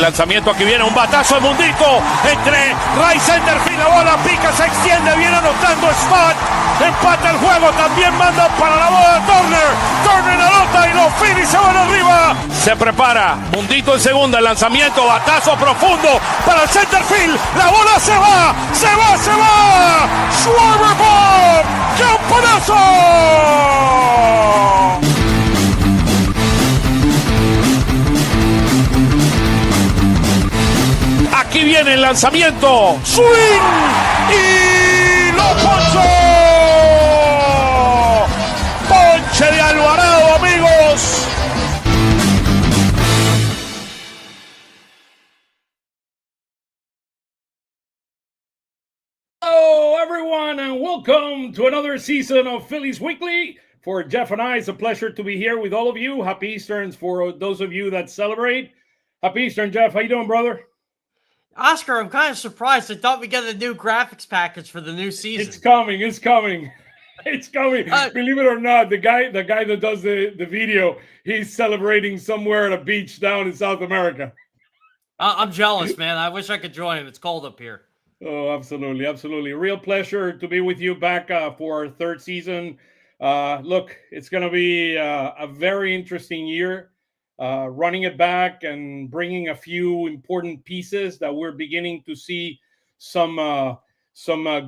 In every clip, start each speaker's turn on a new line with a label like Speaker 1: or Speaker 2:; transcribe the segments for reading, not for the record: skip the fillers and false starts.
Speaker 1: lanzamiento, aquí viene un batazo de Mundito entre right center field, la bola pica, se extiende, viene anotando Spot, empata el juego, también manda para la bola Turner anota y los Phillies se van arriba. Se prepara Mundito en segunda, el lanzamiento, batazo profundo para el center field, la bola se va. Schwarber Bob, ¡campanazo! Aquí viene el lanzamiento, swing y lo ponchó. Ponche de Alvarado, amigos.
Speaker 2: Hello, everyone, and welcome to another season of Phillies Weekly. For Jeff and I, it's a pleasure to be here with all of you. Happy Easterns for those of you that celebrate. Happy Eastern, Jeff. How you doing, brother?
Speaker 3: Oscar, I'm kind of surprised. I thought we got a new graphics package for the new season.
Speaker 2: It's coming. Believe it or not, the guy that does the video, he's celebrating somewhere at a beach down in South America.
Speaker 3: I'm jealous, man. I wish I could join him. It's cold up here.
Speaker 2: Oh, absolutely. Real pleasure to be with you back for our third season. Look, it's going to be a very interesting year. Running it back and bringing a few important pieces that we're beginning to see some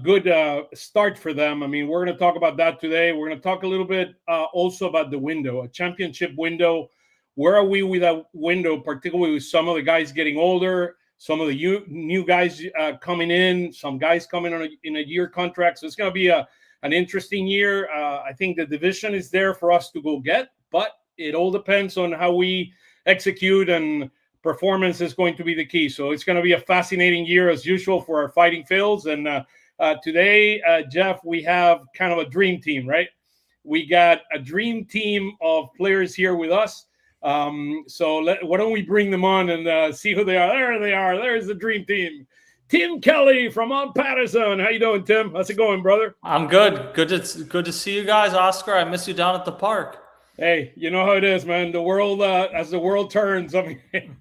Speaker 2: good start for them. I mean, we're going to talk about that today. We're going to talk a little bit also about the window, a championship window. Where are we with that window, particularly with some of the guys getting older, some of the new guys coming in, some guys coming on in a year contract. So it's going to be an interesting year. I think the division is there for us to go get, but it all depends on how we execute, and performance is going to be the key. So it's going to be a fascinating year as usual for our Fighting Phils. And today, Jeff, we have kind of a dream team, right? We got a dream team of players here with us. So why don't we bring them on and see who they are? There they are. There's the dream team. Tim Kelly from OnPattison. How you doing, Tim? How's it going, brother?
Speaker 4: I'm good. Good to see you guys, Oscar. I miss you down at the park.
Speaker 2: Hey, you know how it is, man. The world, as the world turns, I mean,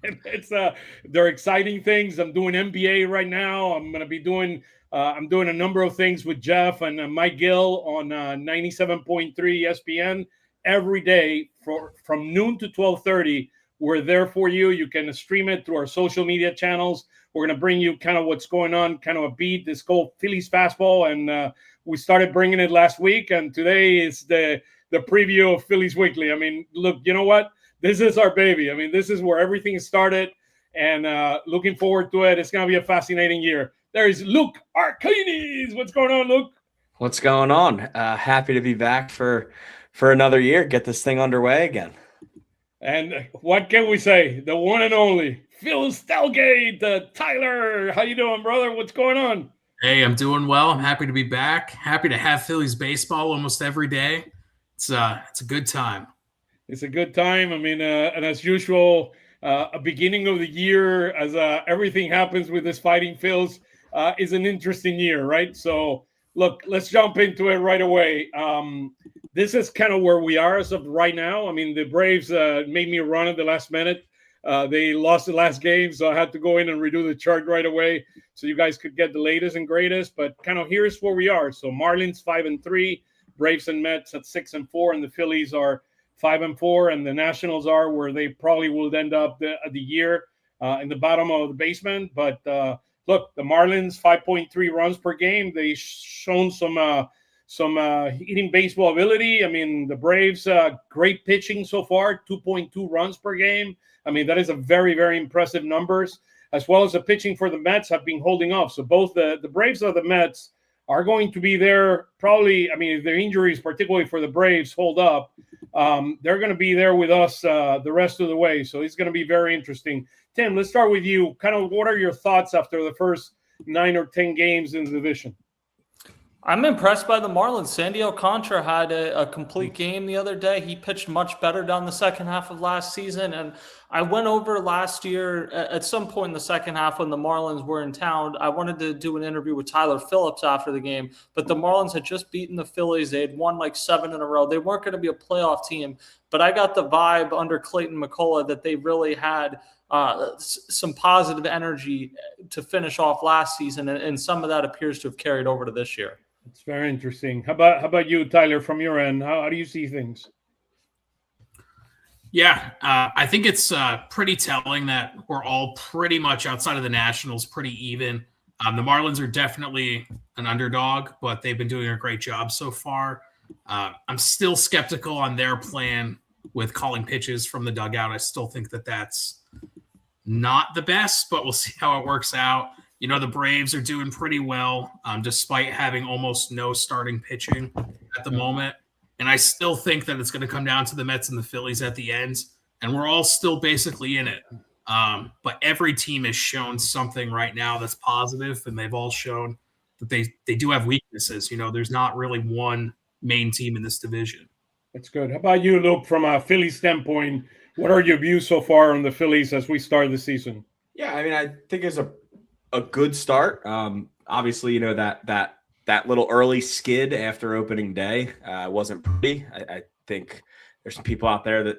Speaker 2: they're exciting things. I'm doing NBA right now. I'm going to be doing a number of things with Jeff and Mike Gill on 97.3 ESPN every day from noon to 12:30. We're there for you. You can stream it through our social media channels. We're going to bring you kind of what's going on, kind of a beat. This called Phillies Fastball, and we started bringing it last week, and today is the preview of Phillies Weekly. I mean, look, you know what? This is our baby. I mean, this is where everything started, and looking forward to it. It's going to be a fascinating year. There is Luke Arcaini. What's going on, Luke?
Speaker 5: What's going on? Happy to be back for another year. Get this thing underway again.
Speaker 2: And what can we say? The one and only Phil Stelgate. Tyler, how you doing, brother? What's going on?
Speaker 6: Hey, I'm doing well. I'm happy to be back. Happy to have Phillies baseball almost every day. It's a good time.
Speaker 2: It's a good time. I mean, and as usual, a beginning of the year, as everything happens with this Fighting Phils, is an interesting year, right? So, look, let's jump into it right away. This is kind of where we are as of right now. I mean, the Braves made me run at the last minute. They lost the last game, so I had to go in and redo the chart right away so you guys could get the latest and greatest. But kind of here's where we are. So Marlins 5-3. Braves and Mets at 6-4, and the Phillies are 5-4, and the Nationals are where they probably will end up the year in the bottom of the basement. But look, the Marlins 5.3 runs per game. They've shown some hitting baseball ability. I mean, the Braves great pitching so far, 2.2 runs per game. I mean, that is a very, very impressive numbers, as well as the pitching for the Mets have been holding off. So both the Braves or the Mets are going to be there probably. I mean, if their injuries, particularly for the Braves, hold up, they're going to be there with us the rest of the way. So it's going to be very interesting. Tim, let's start with you. Kind of what are your thoughts after the first 9 or 10 games in the division?
Speaker 4: I'm impressed by the Marlins. Sandy Alcantara had a complete game the other day. He pitched much better down the second half of last season. And I went over last year at some point in the second half when the Marlins were in town. I wanted to do an interview with Tyler Phillips after the game, but the Marlins had just beaten the Phillies. They had won like 7 in a row. They weren't going to be a playoff team, but I got the vibe under Clayton McCullough that they really had some positive energy to finish off last season, and some of that appears to have carried over to this year.
Speaker 2: It's very interesting. How about you, Tyler, from your end? How do you see things?
Speaker 6: Yeah, I think it's pretty telling that we're all pretty much outside of the Nationals pretty even. The Marlins are definitely an underdog, but they've been doing a great job so far. I'm still skeptical on their plan with calling pitches from the dugout. I still think that that's not the best, but we'll see how it works out. You know, the Braves are doing pretty well despite having almost no starting pitching at the moment. And I still think that it's going to come down to the Mets and the Phillies at the end. And we're all still basically in it. But every team has shown something right now that's positive, and they've all shown that they do have weaknesses. You know, there's not really one main team in this division.
Speaker 2: That's good. How about you, Luke, from a Philly standpoint? What are your views so far on the Phillies as we start the season?
Speaker 5: Yeah, I mean, I think it's a good start. Obviously, you know, that little early skid after opening day wasn't pretty. I think there's some people out there that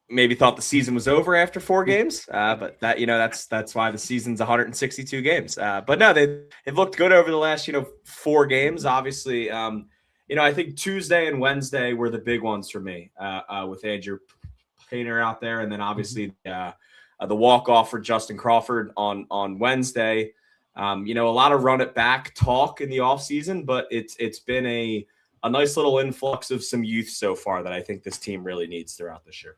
Speaker 5: maybe thought the season was over after 4 games, but that, you know, that's why the season's 162 games. But no, they've looked good over the last, 4 games. Obviously, I think Tuesday and Wednesday were the big ones for me with Andrew Painter out there, and then obviously the walk-off for Justin Crawford on Wednesday. A lot of run it back talk in the offseason, but it's been a nice little influx of some youth so far that I think this team really needs throughout this year.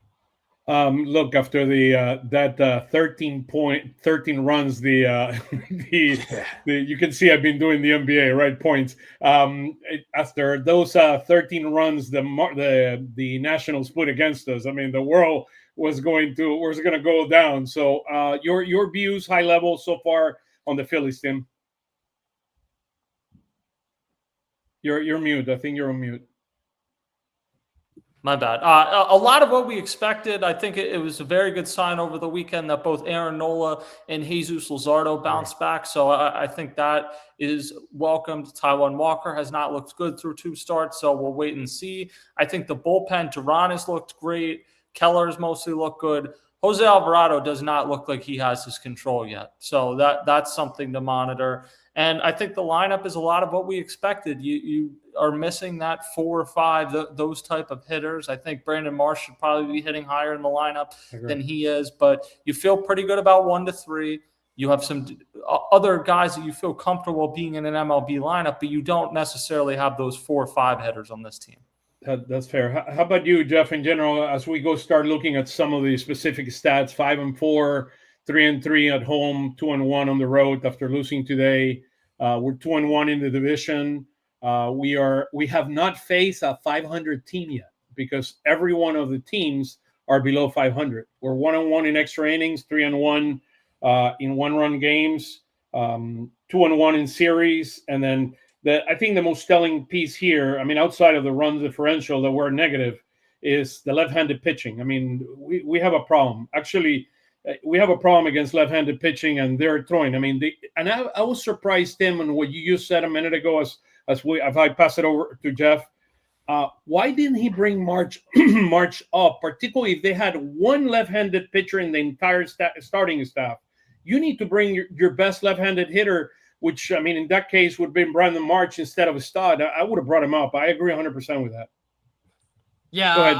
Speaker 2: Look, after that 13 runs, you can see I've been doing the NBA, right? Points. After those 13 runs, the Nationals put against us. I mean, the world was going to go down. So, your views, high level so far on the Phillies, Tim. You're mute. I think you're on mute.
Speaker 4: My bad. A lot of what we expected. I think it was a very good sign over the weekend that both Aaron Nola and Jesus Luzardo bounced back. So I think that is welcomed. Taijuan Walker has not looked good through 2 starts, so we'll wait and see. I think the bullpen, Duran has looked great. Keller's mostly looked good. Jose Alvarado does not look like he has his control yet. So that's something to monitor. And I think the lineup is a lot of what we expected. You are missing that 4 or 5, those type of hitters. I think Brandon Marsh should probably be hitting higher in the lineup than he is, but you feel pretty good about 1 to 3. You have some other guys that you feel comfortable being in an MLB lineup, but you don't necessarily have those 4 or 5 hitters on this team.
Speaker 2: That's fair. How about you, Jeff, in general, as we go start looking at some of the specific stats, 5-4, 3-3 at home, 2-1 on the road after losing today. We're 2-1 in the division. We have not faced a 500 team yet because every one of the teams are below 500. We're 1-1 in extra innings, 3-1 in 1-run games, 2-1 in series, and then I think the most telling piece here, I mean, outside of the run differential that were negative, is the left-handed pitching. I mean, we have a problem. Actually, we have a problem against left-handed pitching, and they're throwing. I mean, I was surprised, Tim, on what you just said a minute ago as I pass it over to Jeff. Why didn't he bring March up, particularly if they had one left-handed pitcher in the entire starting staff? You need to bring your best left-handed hitter, which, I mean, in that case would have been Brandon March instead of Stott. I would have brought him up. I agree 100% with that.
Speaker 3: Yeah,
Speaker 2: go ahead,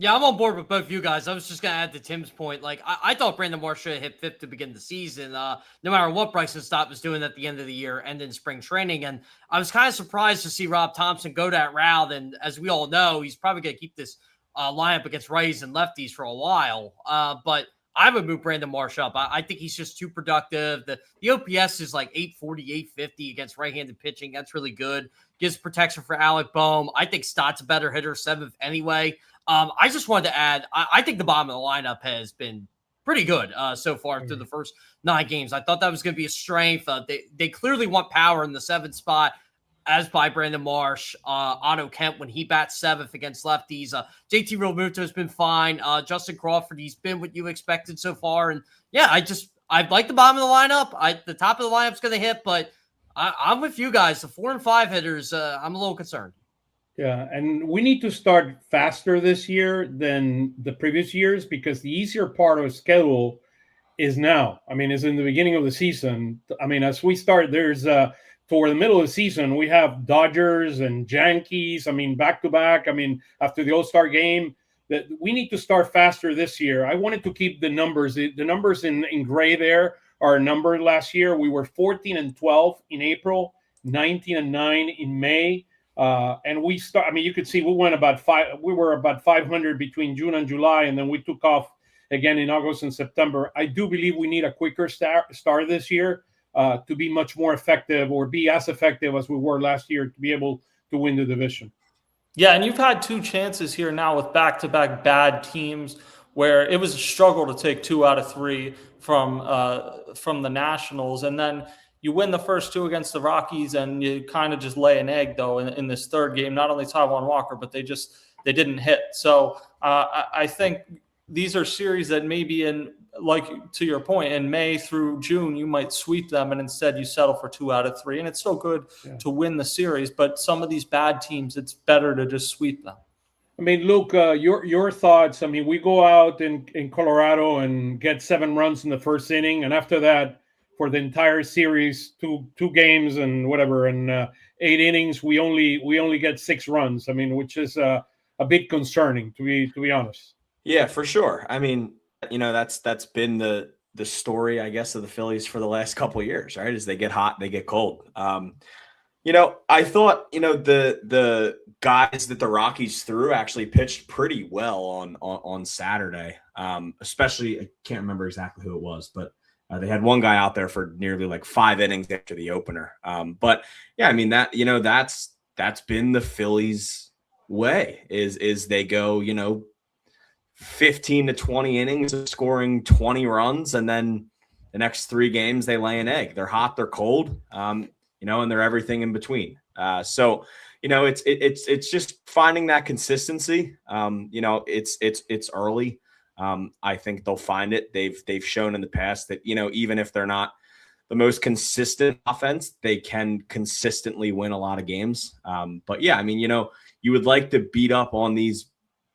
Speaker 3: I'm on board with both you guys. I was just going to add to Tim's point. Like, I thought Brandon Marsh should have hit 5th to begin the season, no matter what Bryson Stott was doing at the end of the year and in spring training. And I was kind of surprised to see Rob Thompson go that route. And as we all know, he's probably going to keep this lineup against righties and lefties for a while. But I would move Brandon Marsh up. I think he's just too productive. The OPS is like 840, 850 against right-handed pitching. That's really good. Gives protection for Alec Boehm. I think Stott's a better hitter, 7th anyway. I just wanted to add, I think the bottom of the lineup has been pretty good so far through the first 9 games. I thought that was going to be a strength. They clearly want power in the 7th spot, as by Brandon Marsh, Otto Kemp when he bats 7th against lefties. JT Realmuto has been fine. Justin Crawford, he's been what you expected so far. And yeah, I like the bottom of the lineup. The top of the lineup's going to hit, but I'm with you guys. The 4 and 5 hitters, I'm a little concerned.
Speaker 2: Yeah, and we need to start faster this year than the previous years because the easier part of the schedule is now. I mean, it's in the beginning of the season. I mean, as we start, there's for the middle of the season, we have Dodgers and Yankees. I mean, back to back. I mean, after the All-Star game, that we need to start faster this year. I wanted to keep the numbers. The numbers in gray there are a number last year. We were 14-12 in April, 19-9 in May. And we start. I mean, you could see we went about five. We were about 500 between June and July, and then we took off again in August and September. I do believe we need a quicker start this year to be much more effective or be as effective as we were last year to be able to win the division.
Speaker 4: Yeah, and you've had 2 chances here now with back-to-back bad teams where it was a struggle to take 2 out of 3 from the Nationals, and then you win the first 2 against the Rockies, and you kind of just lay an egg though in this third game. Not only Taijuan Walker, but they didn't hit. So I think these are series that maybe like to your point, in May through June, you might sweep them, and instead you settle for 2 out of 3. And it's still good to win the series, but some of these bad teams, it's better to just sweep them.
Speaker 2: I mean, Luke, your thoughts. I mean, we go out in Colorado and get 7 runs in the first inning, and after that, for the entire series, two games and whatever, and 8 innings, we only get 6 runs. I mean, which is a bit concerning, to be honest.
Speaker 5: Yeah, for sure. I mean, that's been the story, I guess, of the Phillies for the last couple of years, right? As they get hot, they get cold. I thought, the guys that the Rockies threw actually pitched pretty well on Saturday. Especially, I can't remember exactly who it was, but they had one guy out there for nearly like 5 innings after the opener. But yeah, I mean that's been the Phillies' way is they go, 15 to 20 innings of scoring 20 runs, and then the next 3 games they lay an egg. They're hot, they're cold, and they're everything in between. So it's just finding that consistency. It's early. I think they'll find it. They've shown in the past that even if they're not the most consistent offense, they can consistently win a lot of games. But yeah, I mean, you would like to beat up on these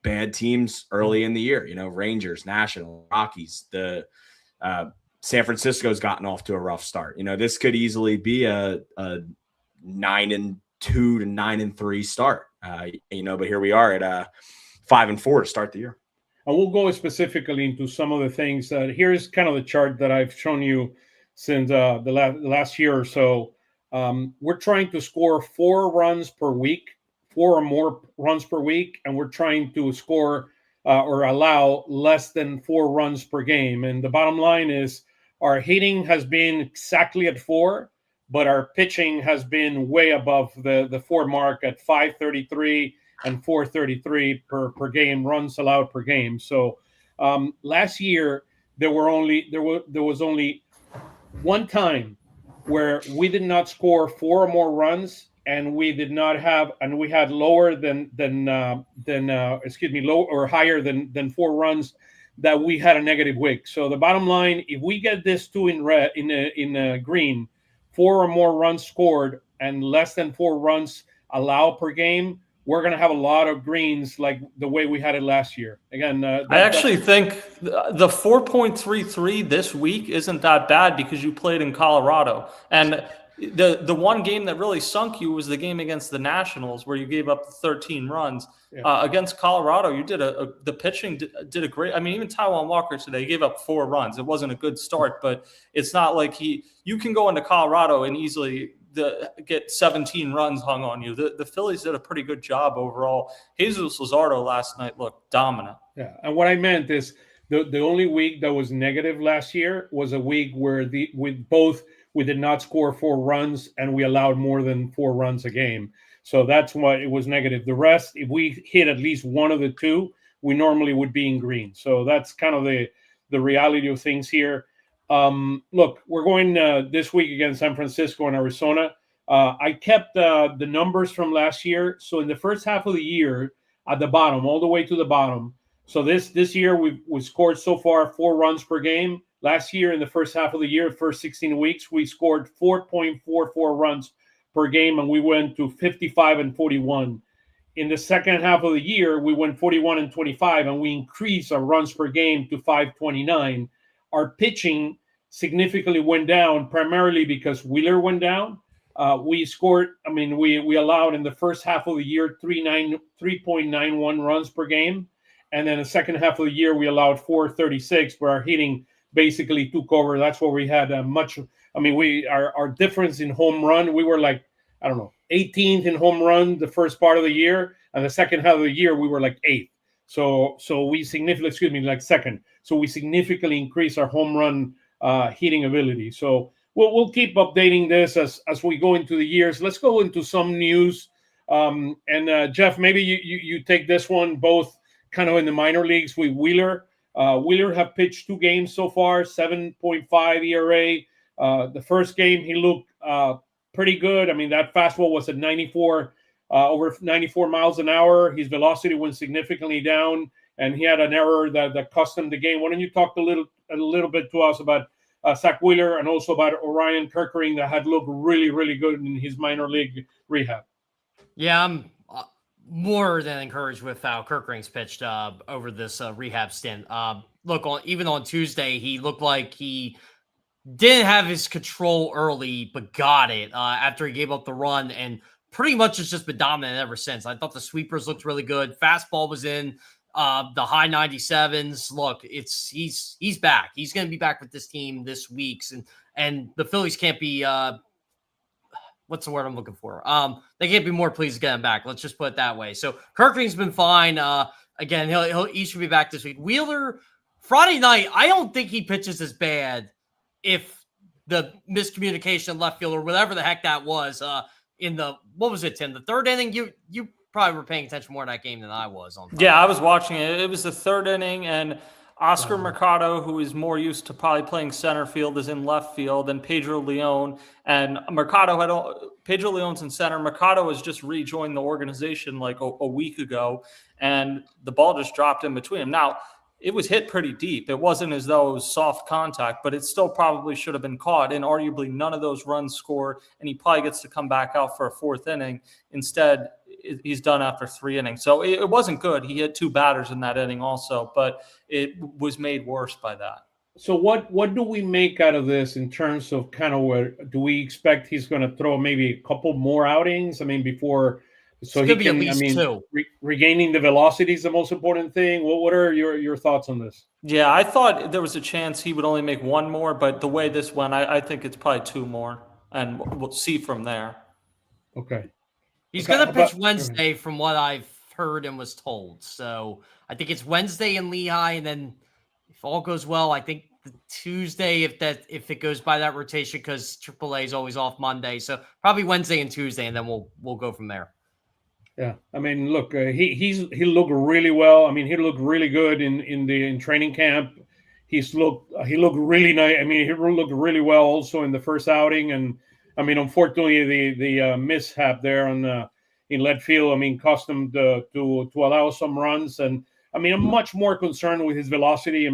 Speaker 5: bad teams early in the year, Rangers, National, Rockies, the San Francisco's gotten off to a rough start. This could easily be a 9-2 to 9-3 start. But here we are at 5-4 to start the year.
Speaker 2: And we'll go specifically into some of the things. Here's kind of the chart that I've shown you since the last year or so. We're trying to score 4 runs per week, 4 or more runs per week, and we're trying to score or allow less than 4 runs per game. And the bottom line is our hitting has been exactly at 4, but our pitching has been way above the 4 mark at 533 and 433 per game, runs allowed per game. So last year there was only one time where we did not score 4 or more runs, and we did not have, and we had lower low or higher than 4 runs that we had a negative WIC. So the bottom line, if we get this 2 in red in green, 4 or more runs scored and less than 4 runs allowed per game, we're going to have a lot of greens like the way we had it last year. Again,
Speaker 4: I actually think the 4.33 this week isn't that bad because you played in Colorado. And the one game that really sunk you was the game against the Nationals where you gave up 13 runs. Yeah. Against Colorado, you did the pitching did a great. I mean, even Taijuan Walker today gave up 4 runs. It wasn't a good start, but it's not like you can go into Colorado and easily get 17 runs hung on you. The Phillies did a pretty good job overall. Jesus Luzardo last night looked dominant.
Speaker 2: Yeah, and what I meant is the only week that was negative last year was a week where we did not score 4 runs and we allowed more than 4 runs a game. So that's why it was negative. The rest, if we hit at least one of the 2, we normally would be in green. So that's kind of the reality of things here. Look, we're going this week against San Francisco and Arizona. I kept the numbers from last year. So in the first half of the year, at the bottom, all the way to the bottom. So this year we scored so far 4 runs per game. Last year, in the first half of the year, first 16 weeks, we scored 4.44 runs per game, and we went to 55 and 41. in the second half of the year, we went 41-25, and we increased our runs per game to 529. Our pitching significantly went down, primarily because Wheeler went down. We scored, we allowed in the first half of the year 3.91 runs per game. And then the second half of the year, we allowed 436, where our hitting basically took over. That's where we had our difference in home run, we were like, 18th in home run the first part of the year, and the second half of the year we were like 8th. So we significantly, second. So we significantly increased our home run hitting ability. So we'll keep updating this as we go into the years. Let's go into some news. And Jeff, maybe you take this one, both kind of in the minor leagues with Wheeler. Wheeler have pitched 2 games so far, 7.5 ERA. The first game he looked pretty good. That fastball was at 94, over 94 miles an hour. His velocity went significantly down, and he had an error that cost him the game. Why don't you talk a little bit to us about Zach Wheeler, and also about Orion Kerkering, that had looked really, really good in his minor league rehab?
Speaker 3: Yeah, I'm more than encouraged with how Kerkering's pitched over this rehab stint. Even on Tuesday, he looked like he didn't have his control early, but got it after he gave up the run, and pretty much has just been dominant ever since. I thought the sweepers looked really good. Fastball was in the high 97s. Look, he's back. He's going to be back with this team this week, and the Phillies can't be what's the word I'm looking for? They can't be more pleased to get him back. Let's just put it that way. So Kerkering's been fine. Again, he should be back this week. Wheeler, Friday night, I don't think he pitches as bad if the miscommunication left field or whatever the heck that was in the, what was it, Tim? The third inning? You probably were paying attention more to that game than I was on Friday.
Speaker 4: Yeah, I was watching it. It was the third inning, and Oscar Mercado, who is more used to probably playing center field, is in left field, and Pedro Leon. And Pedro Leon's in center. Mercado has just rejoined the organization like a week ago, and the ball just dropped in between them. Now, it was hit pretty deep. It wasn't as though it was soft contact, but it still probably should have been caught. And arguably none of those runs scored, and he probably gets to come back out for a 4th inning. Instead, he's done after 3 innings. So it wasn't good. He had 2 batters in that inning also, but it was made worse by that.
Speaker 2: So what do we make out of this in terms of kind of what do we expect he's going to throw maybe a couple more outings? Before, so he can,
Speaker 3: at least 2.
Speaker 2: Regaining the velocity is the most important thing. What are your thoughts on this?
Speaker 4: Yeah, I thought there was a chance he would only make 1 more, but the way this went, I think it's probably 2 more, and we'll see from there.
Speaker 2: Okay.
Speaker 3: He's going to pitch Wednesday from what I've heard and was told. So I think it's Wednesday in Lehigh, and then if all goes well, I think the Tuesday, if it goes by that rotation, because AAA is always off Monday. So probably Wednesday and Tuesday, and then we'll go from there.
Speaker 2: Yeah, look, he looked really well. He looked really good in training camp. He looked really nice. He looked really well also in the first outing. And unfortunately, the mishap there in left field, cost him to allow some runs. And I'm much more concerned with his velocity.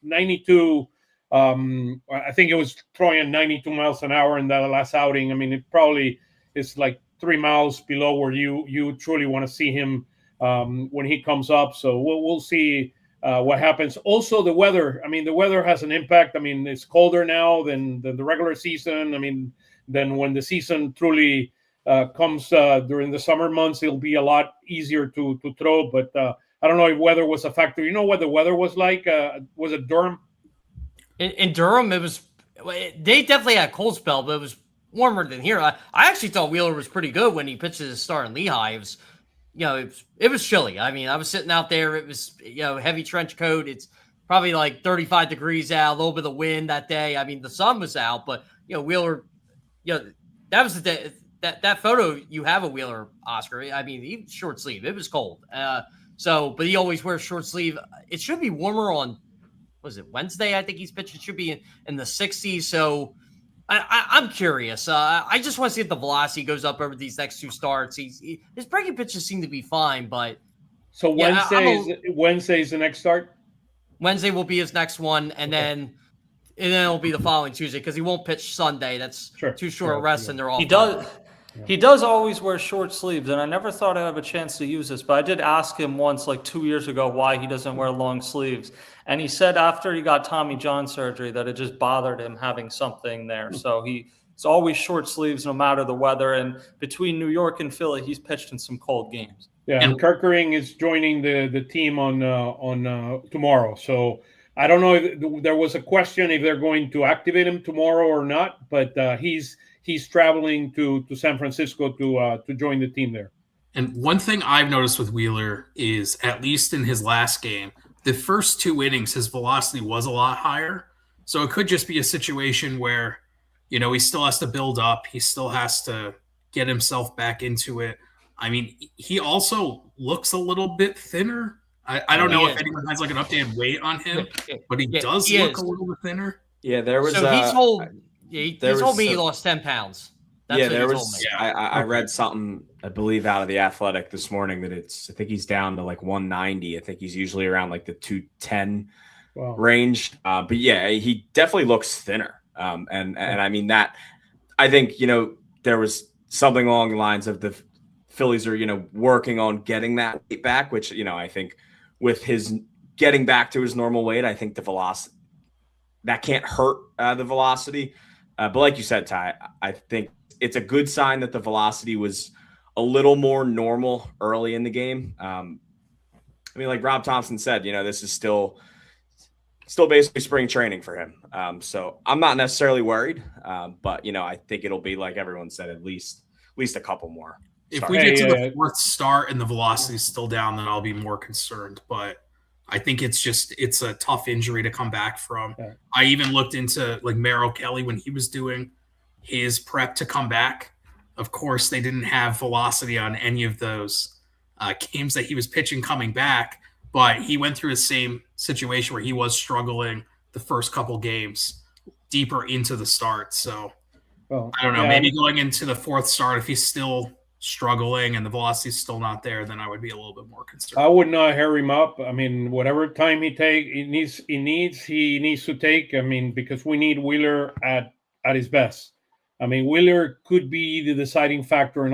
Speaker 2: 92. I think it was throwing at 92 miles an hour in that last outing. It probably is like 3 miles below where you truly want to see him when he comes up. So we'll see what happens. Also, the weather. The weather has an impact. It's colder now than the regular season. Then when the season truly comes during the summer months, it'll be a lot easier to throw. But I don't know if weather was a factor. You know what the weather was like? Was it Durham?
Speaker 3: In Durham, they definitely had a cold spell, but it was warmer than here. I actually thought Wheeler was pretty good when he pitched his start in Lehigh. It was chilly. I was sitting out there. It was heavy trench coat. It's probably like 35 degrees out. A little bit of wind that day. The sun was out, but Wheeler. That was the day, that photo you have of Wheeler, Oscar. He short sleeve. It was cold. But he always wears short sleeve. It should be warmer on, was it Wednesday? I think he's pitching. It should be in the 60s. So I'm curious. I just want to see if the velocity goes up over these next 2 starts. His breaking pitches seem to be fine, but
Speaker 2: so Wednesday's the next start.
Speaker 3: Wednesday will be his next one, and then it'll be the following Tuesday because he won't pitch Sunday. That's too short a rest, and they're all.
Speaker 4: He does always wear short sleeves, and I never thought I'd have a chance to use this, but I did ask him once, like 2 years ago, why he doesn't wear long sleeves. And he said after he got Tommy John surgery that it just bothered him having something there. So it's always short sleeves no matter the weather. And between New York and Philly, he's pitched in some cold games.
Speaker 2: Yeah, and Kerkering is joining the team on tomorrow. So I don't know if there was a question if they're going to activate him tomorrow or not, but he's traveling to San Francisco to join the team there.
Speaker 6: And one thing I've noticed with Wheeler is, at least in his last game, the first 2 innings, his velocity was a lot higher. So it could just be a situation where, he still has to build up. He still has to get himself back into it. I mean, he also looks a little bit thinner. I don't know if anyone has like an updated weight on him, but he does look a little bit thinner.
Speaker 5: Yeah, there was.
Speaker 3: So he told me he lost 10 pounds. That's what
Speaker 5: there
Speaker 3: he
Speaker 5: was.
Speaker 3: told me.
Speaker 5: I read something, I believe, out of The Athletic this morning that I think he's down to like 190. I think he's usually around like the 210 range. But yeah, he definitely looks thinner. And I mean that. I think there was something along the lines of the Phillies are working on getting that weight back, which I think with his getting back to his normal weight, I think the velocity that can't hurt the velocity. But like you said, Ty, I think it's a good sign that the velocity was a little more normal early in the game. I mean, like Rob Thompson said, this is still basically spring training for him. So I'm not necessarily worried, but I think it'll be, like everyone said, at least a couple more.
Speaker 6: If we get to the 4th start and the velocity is still down, then I'll be more concerned. But I think it's a tough injury to come back from. Yeah. I even looked into like Merrill Kelly when he was doing his prep to come back. Of course, they didn't have velocity on any of those games that he was pitching coming back, but he went through the same situation where he was struggling the first couple games deeper into the start. So I don't know, maybe going into the 4th start, if he's still struggling and the velocity is still not there, then I would be a little bit more concerned.
Speaker 2: I would not hurry him up. I mean, whatever time he needs to take. I mean, because we need Wheeler at his best. I mean, Wheeler could be the deciding factor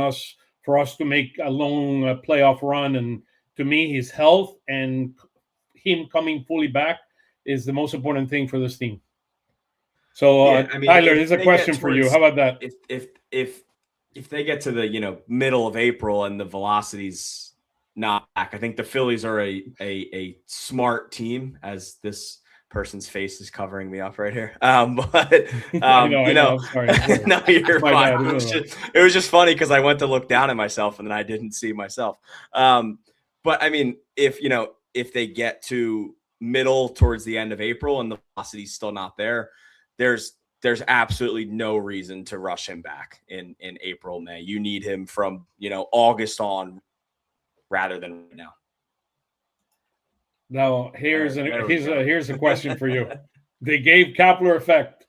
Speaker 2: for us to make a long playoff run. And to me, his health and him coming fully back is the most important thing for this team. So, Tyler, there's a question for you. How about that?
Speaker 5: If they get to the middle of April and the velocity's not back, I think the Phillies are a smart team, as this person's face is covering me up right here. But
Speaker 2: I know. Sorry.
Speaker 5: No, you're fine. It was just funny because I went to look down at myself and then I didn't see myself. But I mean, if they get to middle towards the end of April and the velocity's still not there, there's absolutely no reason to rush him back in April, May. You need him from, August on rather than right now.
Speaker 2: Now, here's a question for you. They gave Kepler effect.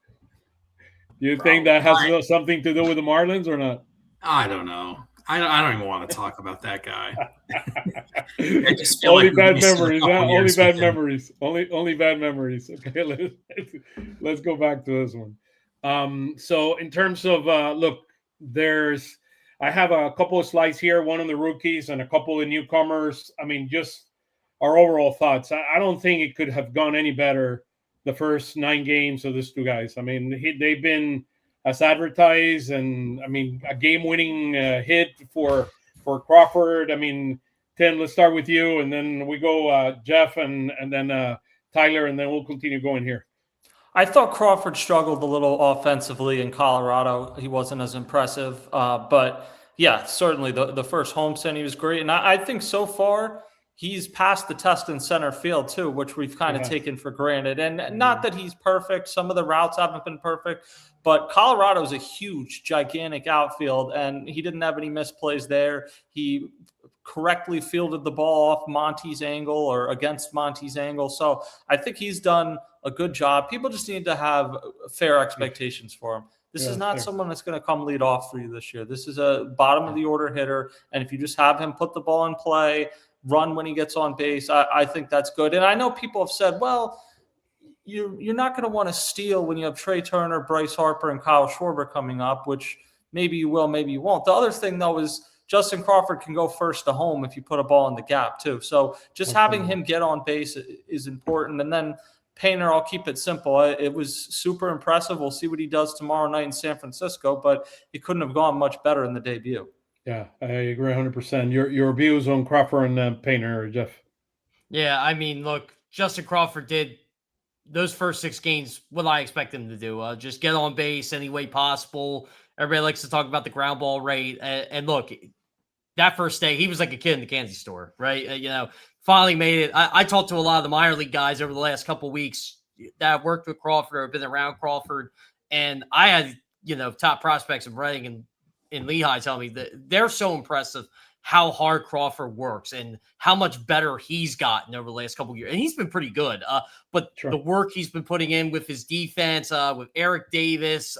Speaker 2: Do you think that has something to do with the Marlins or not?
Speaker 6: I don't know. I don't even want to talk about that guy.
Speaker 2: Only bad memories. Only bad memories. Only bad memories. Okay, let's go back to this one. So in terms of look, I have a couple of slides here, one on the rookies and a couple of newcomers. I mean, just our overall thoughts. I don't think it could have gone any better the first 9 games of these 2 guys. I mean, they've been as advertised, and I mean, a game-winning hit for Crawford. I mean, Tim, let's start with you, and then we go Jeff, and then Tyler, and then we'll continue going here.
Speaker 4: I thought Crawford struggled a little offensively in Colorado. He wasn't as impressive, but yeah, certainly the first homestand he was great, and I think so far he's passed the test in center field too, which we've kind of taken for granted. And not that he's perfect. Some of the routes haven't been perfect, but Colorado's a huge, gigantic outfield, and he didn't have any misplays there. He correctly fielded the ball off Monty's angle or against Monty's angle. So I think he's done a good job. People just need to have fair expectations for him. This is not someone that's going to come lead off for you this year. This is a bottom of the order hitter. And if you just have him put the ball in play, run when he gets on base, I think that's good. And I know people have said, well, you're not going to want to steal when you have Trey Turner, Bryce Harper, and Kyle Schwarber coming up, which maybe you will, maybe you won't. The other thing, though, is Justin Crawford can go first to home if you put a ball in the gap, too. So just having him get on base is important. And then Painter, I'll keep it simple. It was super impressive. We'll see what he does tomorrow night in San Francisco, but he couldn't have gone much better in the debut.
Speaker 2: Yeah, I agree 100%. Your views on Crawford and Painter, Jeff?
Speaker 3: Yeah, I mean, look, Justin Crawford did those first 6 games what I expect him to do. Just get on base any way possible. Everybody likes to talk about the ground ball rate. And look, that first day, he was like a kid in the candy store, right? Finally made it. I talked to a lot of the minor league guys over the last couple of weeks that worked with Crawford or been around Crawford. And I had, top prospects of Reading and Lehigh tell me that they're so impressive how hard Crawford works and how much better he's gotten over the last couple of years. And he's been pretty good. But the work he's been putting in with his defense, with Eric Davis,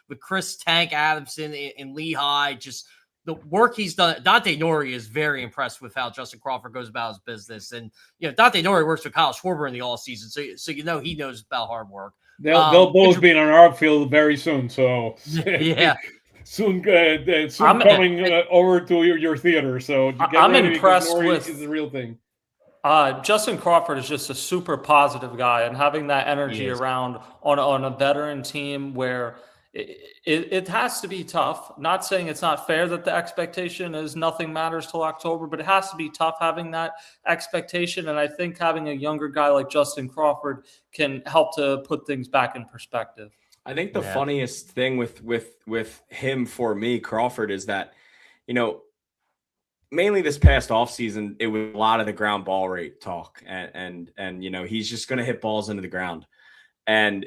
Speaker 3: with Chris Tank Adamson in Lehigh, just the work he's done. Dante Nori is very impressed with how Justin Crawford goes about his business. And, Dante Nori works with Kyle Schwarber in the all season. So he knows about hard work.
Speaker 2: They'll both be in our outfield very soon. So
Speaker 3: yeah.
Speaker 2: Soon coming over to your theater. So
Speaker 4: I'm impressed with
Speaker 2: the real thing.
Speaker 4: Justin Crawford is just a super positive guy, and having that energy around on a veteran team where it has to be tough. Not saying it's not fair that the expectation is nothing matters till October, but it has to be tough having that expectation. And I think having a younger guy like Justin Crawford can help to put things back in perspective.
Speaker 5: I think the funniest thing with him for me, Crawford, is that, mainly this past offseason, it was a lot of the ground ball rate talk. And he's just going to hit balls into the ground. And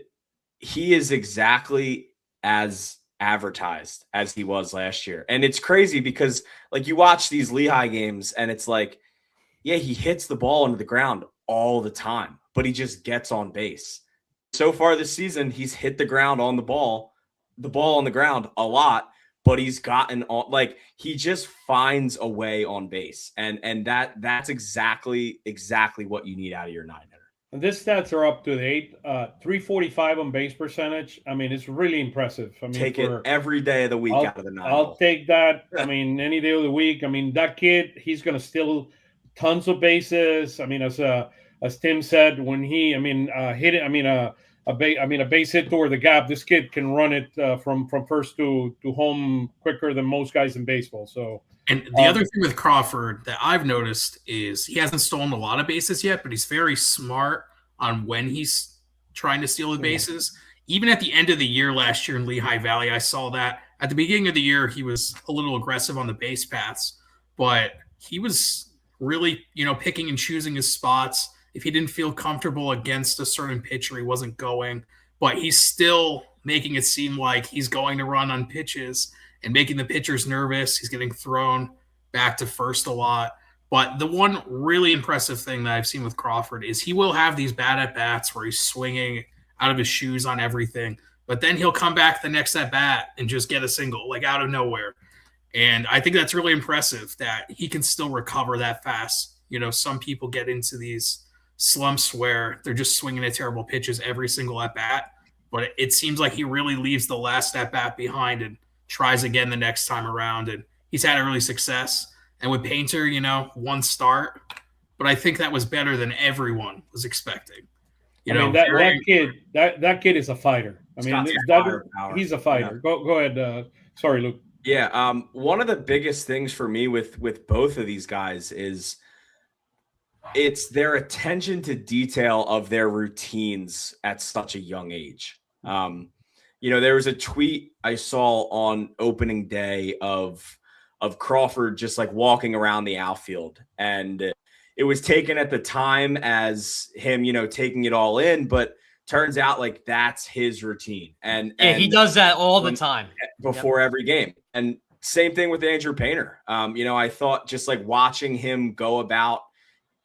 Speaker 5: he is exactly as advertised as he was last year. And it's crazy because, like, you watch these Lehigh games and it's like, yeah, he hits the ball into the ground all the time, but he just gets on base. So far this season, he's hit the ball on the ground a lot, but he's gotten on, like, he just finds a way on base. And that's exactly what you need out of your 9-hitter.
Speaker 2: And these stats are up to date. 345 on base percentage. I mean, it's really impressive. I mean,
Speaker 5: take it every day of the week out of the 9.
Speaker 2: I'll take that. I mean, any day of the week. I mean, that kid, he's going to steal tons of bases. I mean, as Tim said, when he, hit it. I mean, a base hit toward the gap. This kid can run it from first to home quicker than most guys in baseball. So.
Speaker 6: And the other thing with Crawford that I've noticed is he hasn't stolen a lot of bases yet, but he's very smart on when he's trying to steal the bases. Even at the end of the year last year in Lehigh Valley, I saw that. At the beginning of the year, he was a little aggressive on the base paths, but he was really, picking and choosing his spots. If he didn't feel comfortable against a certain pitcher, he wasn't going. But he's still making it seem like he's going to run on pitches and making the pitchers nervous. He's getting thrown back to first a lot. But the one really impressive thing that I've seen with Crawford is he will have these bad at-bats where he's swinging out of his shoes on everything. But then he'll come back the next at-bat and just get a single, like out of nowhere. And I think that's really impressive that he can still recover that fast. Some people get into these slumps where they're just swinging at terrible pitches every single at-bat. But it seems like he really leaves the last at-bat behind and tries again the next time around, and he's had early success. And with Painter, one start, but I think that was better than everyone was expecting.
Speaker 2: That kid is a fighter. He's a fighter. Yeah. Go ahead. Sorry, Luke.
Speaker 5: Yeah. One of the biggest things for me with both of these guys is it's their attention to detail of their routines at such a young age. There was a tweet I saw on opening day of Crawford just like walking around the outfield, and it was taken at the time as him, taking it all in, but turns out like that's his routine. And
Speaker 3: he does that all the time
Speaker 5: before every game. And same thing with Andrew Painter. I thought just like watching him go about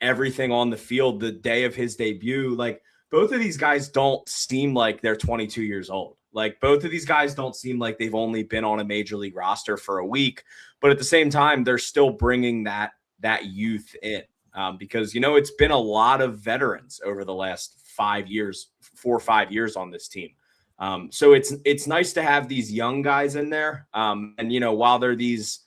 Speaker 5: everything on the field the day of his debut, like both of these guys don't seem like they're 22 years old. Like both of these guys don't seem like they've only been on a major league roster for a week, but at the same time, they're still bringing that youth in because, it's been a lot of veterans over the last 4 or 5 years on this team. So it's nice to have these young guys in there. And, you know, while they're these,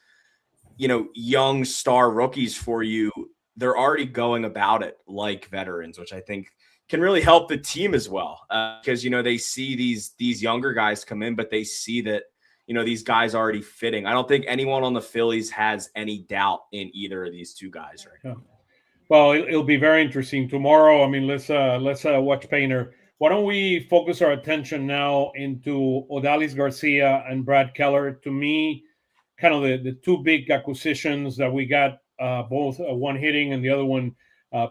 Speaker 5: you know, young star rookies for you, they're already going about it like veterans, which I think can really help the team as well. Because, you know, they see these younger guys come in, but they see that, you know, these guys already fitting. I don't think anyone on the Phillies has any doubt in either of these two guys right now.
Speaker 2: Well, it'll be very interesting tomorrow. I mean, let's watch Painter. Why don't we focus our attention now into Odalis Garcia and Brad Keller? To me, kind of the two big acquisitions that we got, both one hitting and the other one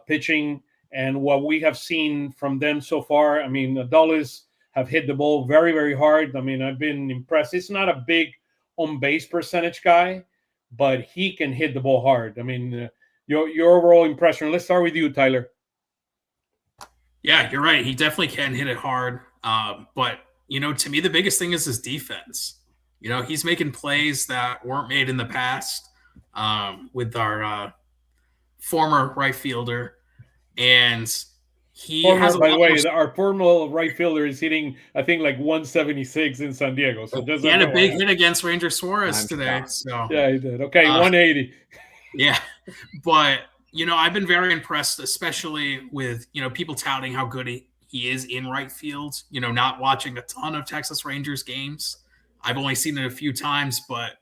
Speaker 2: pitching. And what we have seen from them so far, I mean, Odalis have hit the ball very, very hard. I mean, I've been impressed. He's not a big on-base percentage guy, but he can hit the ball hard. I mean, your overall impression. Let's start with you, Tyler.
Speaker 6: Yeah, you're right. He definitely can hit it hard. But, you know, to me, the biggest thing is his defense. You know, he's making plays that weren't made in the past with our former right fielder. And he has,
Speaker 2: by the way, our former right fielder is hitting, I think, like 176 in San Diego. So
Speaker 6: he had a big hit against Ranger Suarez today. So
Speaker 2: yeah, he did. Okay, 180.
Speaker 6: Yeah, but you know, I've been very impressed, especially with, you know, people touting how good he is in right field. You know, not watching a ton of Texas Rangers games. I've only seen it a few times, but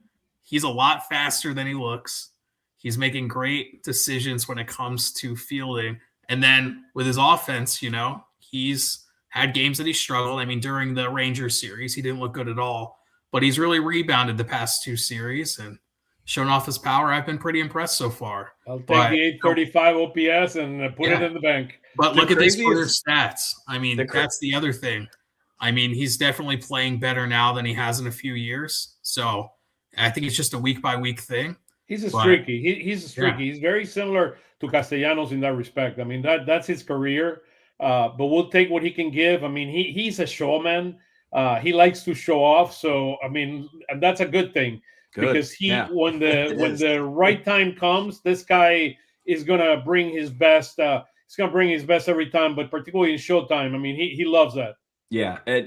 Speaker 6: he's a lot faster than he looks. He's making great decisions when it comes to fielding. And then with his offense, you know, he's had games that he struggled. I mean, during the Rangers series, he didn't look good at all. But he's really rebounded the past two series and shown off his power. I've been pretty impressed so far.
Speaker 2: I'll take the 835 OPS and put it in the bank.
Speaker 6: But look at these career stats. I mean, that's the other thing. I mean, he's definitely playing better now than he has in a few years. So I think it's just a week-by-week thing.
Speaker 2: He's a streaky. He's a streaky. Yeah. He's very similar to Castellanos in that respect. I mean, that's his career. But we'll take what he can give. I mean, he's a showman. He likes to show off. So, I mean, and that's a good thing. Because when the right time comes, this guy is gonna bring his best. He's gonna bring his best every time, but particularly in showtime. I mean, he loves that.
Speaker 5: Yeah, and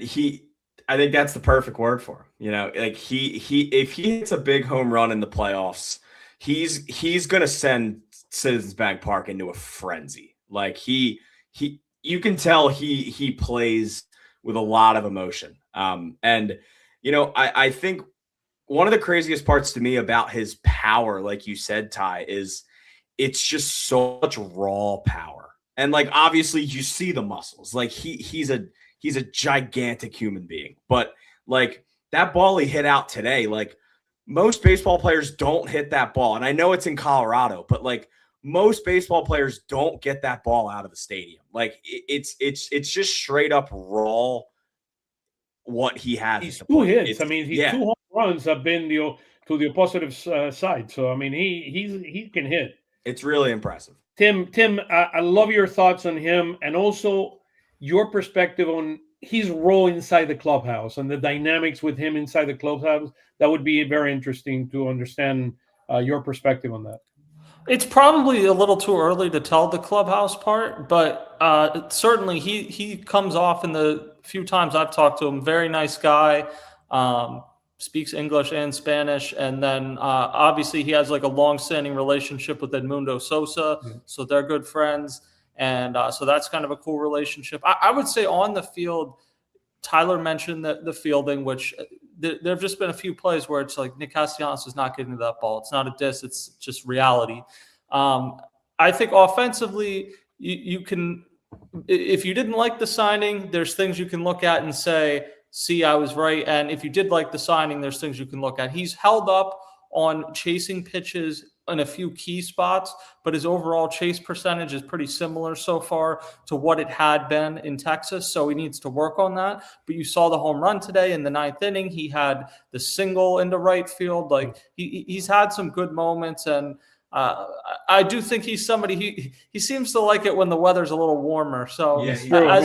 Speaker 5: I think that's the perfect word for him. You know, like if he hits a big home run in the playoffs, he's gonna send Citizens Bank Park into a frenzy. Like you can tell he plays with a lot of emotion. And you know, I think one of the craziest parts to me about his power, like you said, Ty, is it's just so much raw power. And like, obviously you see the muscles, like he's a gigantic human being, but like that ball he hit out today, like most baseball players don't hit that ball. And I know it's in Colorado, but like most baseball players don't get that ball out of the stadium. Like it's just straight up raw what he has.
Speaker 2: He's two hits. I mean, he's 2 home runs have been to the positive side. So I mean, he can hit.
Speaker 5: It's really impressive.
Speaker 2: Tim, I love your thoughts on him, and also your perspective on his role inside the clubhouse and the dynamics with him inside the clubhouse. That would be very interesting to understand your perspective on that.
Speaker 4: It's probably a little too early to tell the clubhouse part, but certainly he comes off in the few times I've talked to him. Very nice guy, speaks English and Spanish, and then obviously he has like a long-standing relationship with Edmundo Sosa, so they're good friends, and so that's kind of a cool relationship. I would say on the field, Tyler mentioned the fielding, which there have just been a few plays where it's like Nick Castellanos is not getting to that ball. It's not a diss, it's just reality. I think offensively, you can, if you didn't like the signing, there's things you can look at and say, see, I was right. And if you did like the signing, there's things you can look at. He's held up on chasing pitches in a few key spots, but his overall chase percentage is pretty similar so far to what it had been in Texas. So he needs to work on that. But you saw the home run today in the 9th inning. He had the single into right field. Like he's had some good moments, and I do think he's somebody, he seems to like it when the weather's a little warmer. So as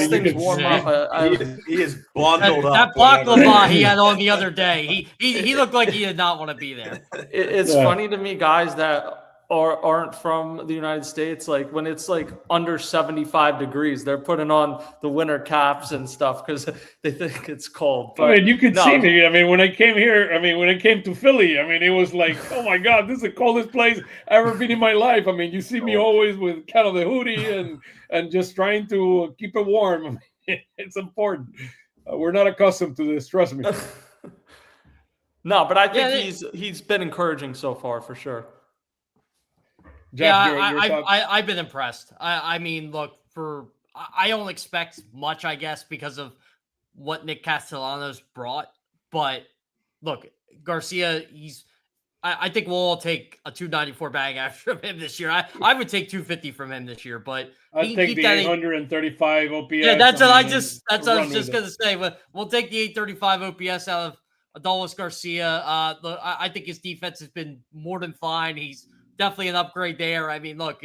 Speaker 4: things warm up,
Speaker 5: he is bundled up.
Speaker 3: That baklava he had on the other day, he looked like he did not want to be there.
Speaker 4: It's funny to me, guys, that aren't from the United States, like when it's like under 75 degrees, they're putting on the winter caps and stuff because they think it's cold. But
Speaker 2: I mean, you could see me. I mean, when I came here, when I came to Philly, it was like, oh my God, this is the coldest place I've ever been in my life. I mean, you see me always with kind of the hoodie and just trying to keep it warm. It's important. We're not accustomed to this, trust me.
Speaker 4: No, but I think he's been encouraging so far for sure.
Speaker 2: Jeff,
Speaker 3: yeah, I've been impressed. I mean, look, I don't expect much, I guess, because of what Nick Castellanos brought. But look, Garcia, I think we'll all take a 294 bag after him this year. I would take 250 from him this year, but
Speaker 2: I'd take the 835 OPS.
Speaker 3: Yeah, that's what I was just gonna say. We'll take the 835 OPS out of Adolis Garcia. I think his defense has been more than fine. He's definitely an upgrade there. I mean, look,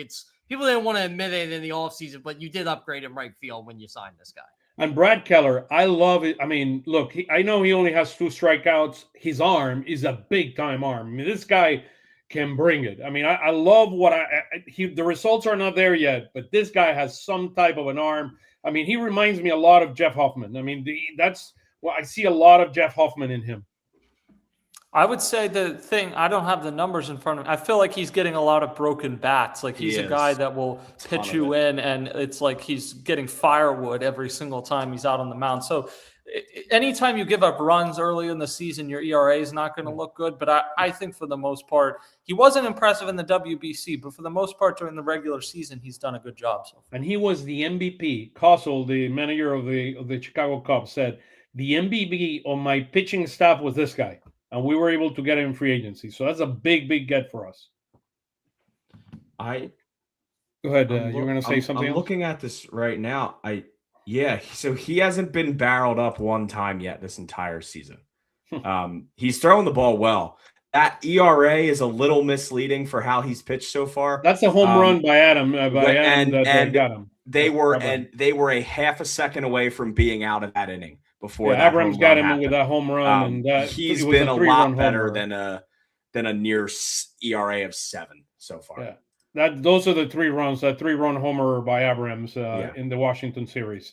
Speaker 3: people didn't want to admit it in the offseason, but you did upgrade him right field when you signed this guy.
Speaker 2: And Brad Keller, I love it. I mean, look, I know he only has 2 strikeouts. His arm is a big-time arm. I mean, this guy can bring it. I mean, I love the results are not there yet, but this guy has some type of an arm. I mean, he reminds me a lot of Jeff Hoffman. I mean, I see a lot of Jeff Hoffman in him.
Speaker 4: I would say I don't have the numbers in front of me. I feel like he's getting a lot of broken bats. Like he's a guy that will pitch you in, and it's like he's getting firewood every single time he's out on the mound. So anytime you give up runs early in the season, your ERA is not going to look good. But I think for the most part, he wasn't impressive in the WBC, but for the most part during the regular season, he's done a good job.
Speaker 2: And he was the MVP. Kossel, the manager of the Chicago Cubs, said, the MVP on my pitching staff was this guy. And we were able to get him in free agency. So that's a big, big get for us.
Speaker 5: Go
Speaker 2: ahead. You're going to say something
Speaker 5: I'm
Speaker 2: else?
Speaker 5: Looking at this right now. So he hasn't been barreled up one time yet this entire season. He's throwing the ball well. That ERA is a little misleading for how he's pitched so far.
Speaker 2: That's a home run by Adam.
Speaker 5: And
Speaker 2: got him.
Speaker 5: They were a half a second away from being out of that inning. Before
Speaker 2: Abrams got him with that home run, and
Speaker 5: he's been a lot better than a near ERA of 7 so far.
Speaker 2: Yeah, those are the 3 runs. That 3-run homer by Abrams in the Washington series.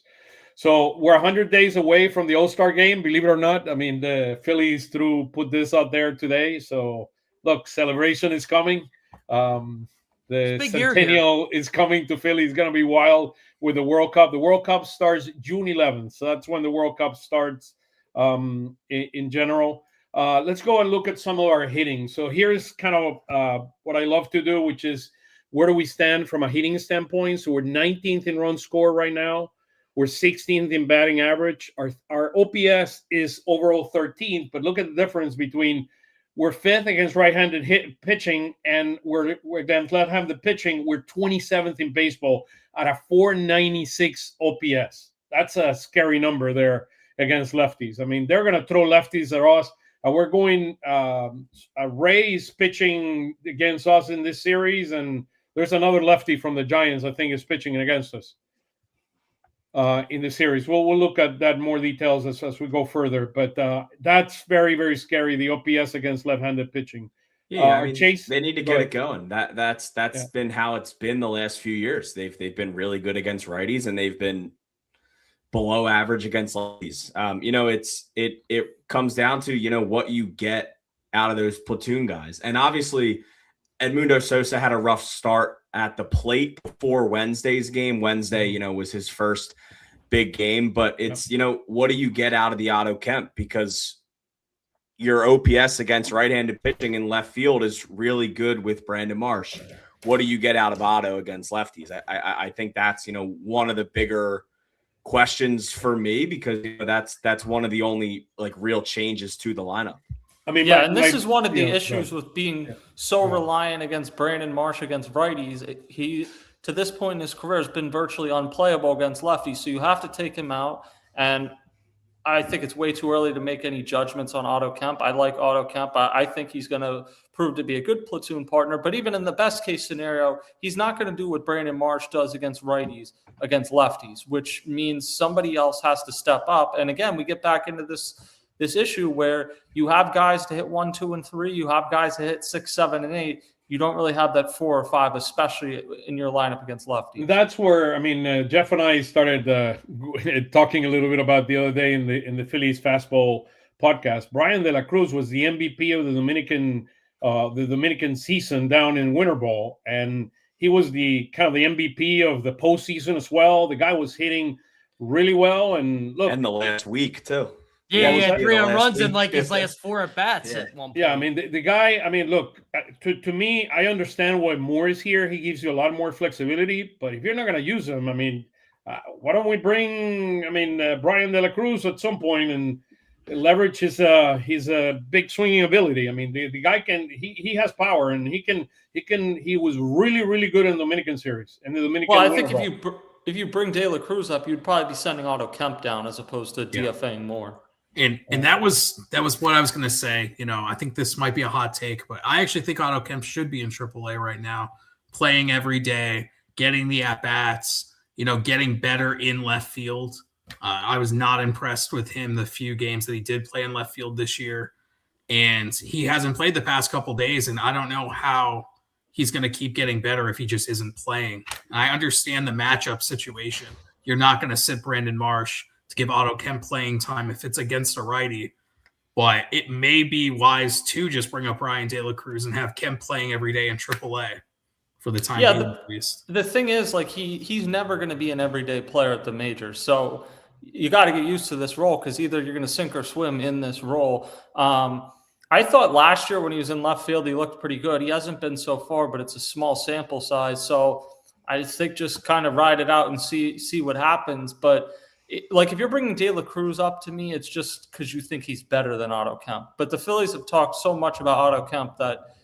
Speaker 2: So we're 100 days away from the All-Star game. Believe it or not, I mean the Phillies put this out there today. So look, celebration is coming. The Centennial is coming to Philly. It's going to be wild with the World Cup. The World Cup starts June 11th. So that's when the World Cup starts in general. Let's go and look at some of our hitting. So here's kind of what I love to do, which is where do we stand from a hitting standpoint? So we're 19th in run score right now. We're 16th in batting average. Our OPS is overall 13th, but look at the difference between we're 5th against right-handed pitching, and we're against left-handed pitching. We're 27th in baseball at a 496 OPS. That's a scary number there against lefties. I mean, they're going to throw lefties at us. We're going Rays pitching against us in this series, and there's another lefty from the Giants I think is pitching against us in the series. We'll look at that more details as we go further, but that's very, very scary, the OPS against left-handed pitching.
Speaker 5: Yeah, Chase, they need to get it going. That's been how it's been the last few years. They've been really good against righties, and they've been below average against lefties. It comes down to what you get out of those platoon guys, and obviously Edmundo Sosa had a rough start at the plate before Wednesday's game. Wednesday, was his first big game, but it's, what do you get out of the Otto Kemp? Because your OPS against right-handed pitching in left field is really good with Brandon Marsh. What do you get out of Otto against lefties? I think that's, one of the bigger questions for me, because that's one of the only real changes to the lineup.
Speaker 4: I mean, and this is one of the issues with being so reliant against Brandon Marsh against righties. He, to this point in his career, has been virtually unplayable against lefties. So you have to take him out. And I think it's way too early to make any judgments on Otto Kemp. I like Otto Kemp. I think he's going to prove to be a good platoon partner. But even in the best case scenario, he's not going to do what Brandon Marsh does against righties, against lefties, which means somebody else has to step up. And again, we get back into this issue where you have guys to hit 1, 2, and 3. You have guys to hit 6, 7, and 8. you don't really have that 4 or 5, especially in your lineup against lefties.
Speaker 2: That's where, I mean, Jeff and I started talking a little bit about the other day in the Phillies Fastball podcast. Brian De La Cruz was the MVP of the Dominican season down in Winter Ball, and he was the MVP of the postseason as well. The guy was hitting really well, and look,
Speaker 5: and the last week too.
Speaker 3: Yeah, he had 3
Speaker 5: home
Speaker 3: runs in like his last 4 at bats at one point.
Speaker 2: Yeah, I mean, the guy, I mean, look, to me, I understand why Moore is here. He gives you a lot more flexibility, but if you're not going to use him, I mean, why don't we bring, Brian De La Cruz at some point and leverage his big swinging ability. I mean, the guy he has power, and he was really, really good in the Dominican series. And the Dominican.
Speaker 4: Well, I think if you bring De La Cruz up, you'd probably be sending Otto Kemp down as opposed to DFAing Moore.
Speaker 6: And that was what I was going to say. I think this might be a hot take, but I actually think Otto Kemp should be in AAA right now, playing every day, getting the at-bats, getting better in left field. I was not impressed with him the few games that he did play in left field this year, and he hasn't played the past couple days, and I don't know how he's going to keep getting better if he just isn't playing. And I understand the matchup situation. You're not going to sit Brandon Marsh to give Otto Kemp playing time if it's against a righty, but it may be wise to just bring up Brian De La Cruz and have Kemp playing every day in AAA for the time being, at least.
Speaker 4: The thing is, like, he's never going to be an everyday player at the majors, so you got to get used to this role because either you're going to sink or swim in this role. I thought last year when he was in left field, he looked pretty good. He hasn't been so far, but it's a small sample size, so I think just kind of ride it out and see what happens. But if you're bringing De La Cruz up, to me, it's just because you think he's better than Otto Kemp. But the Phillies have talked so much about Otto Kemp that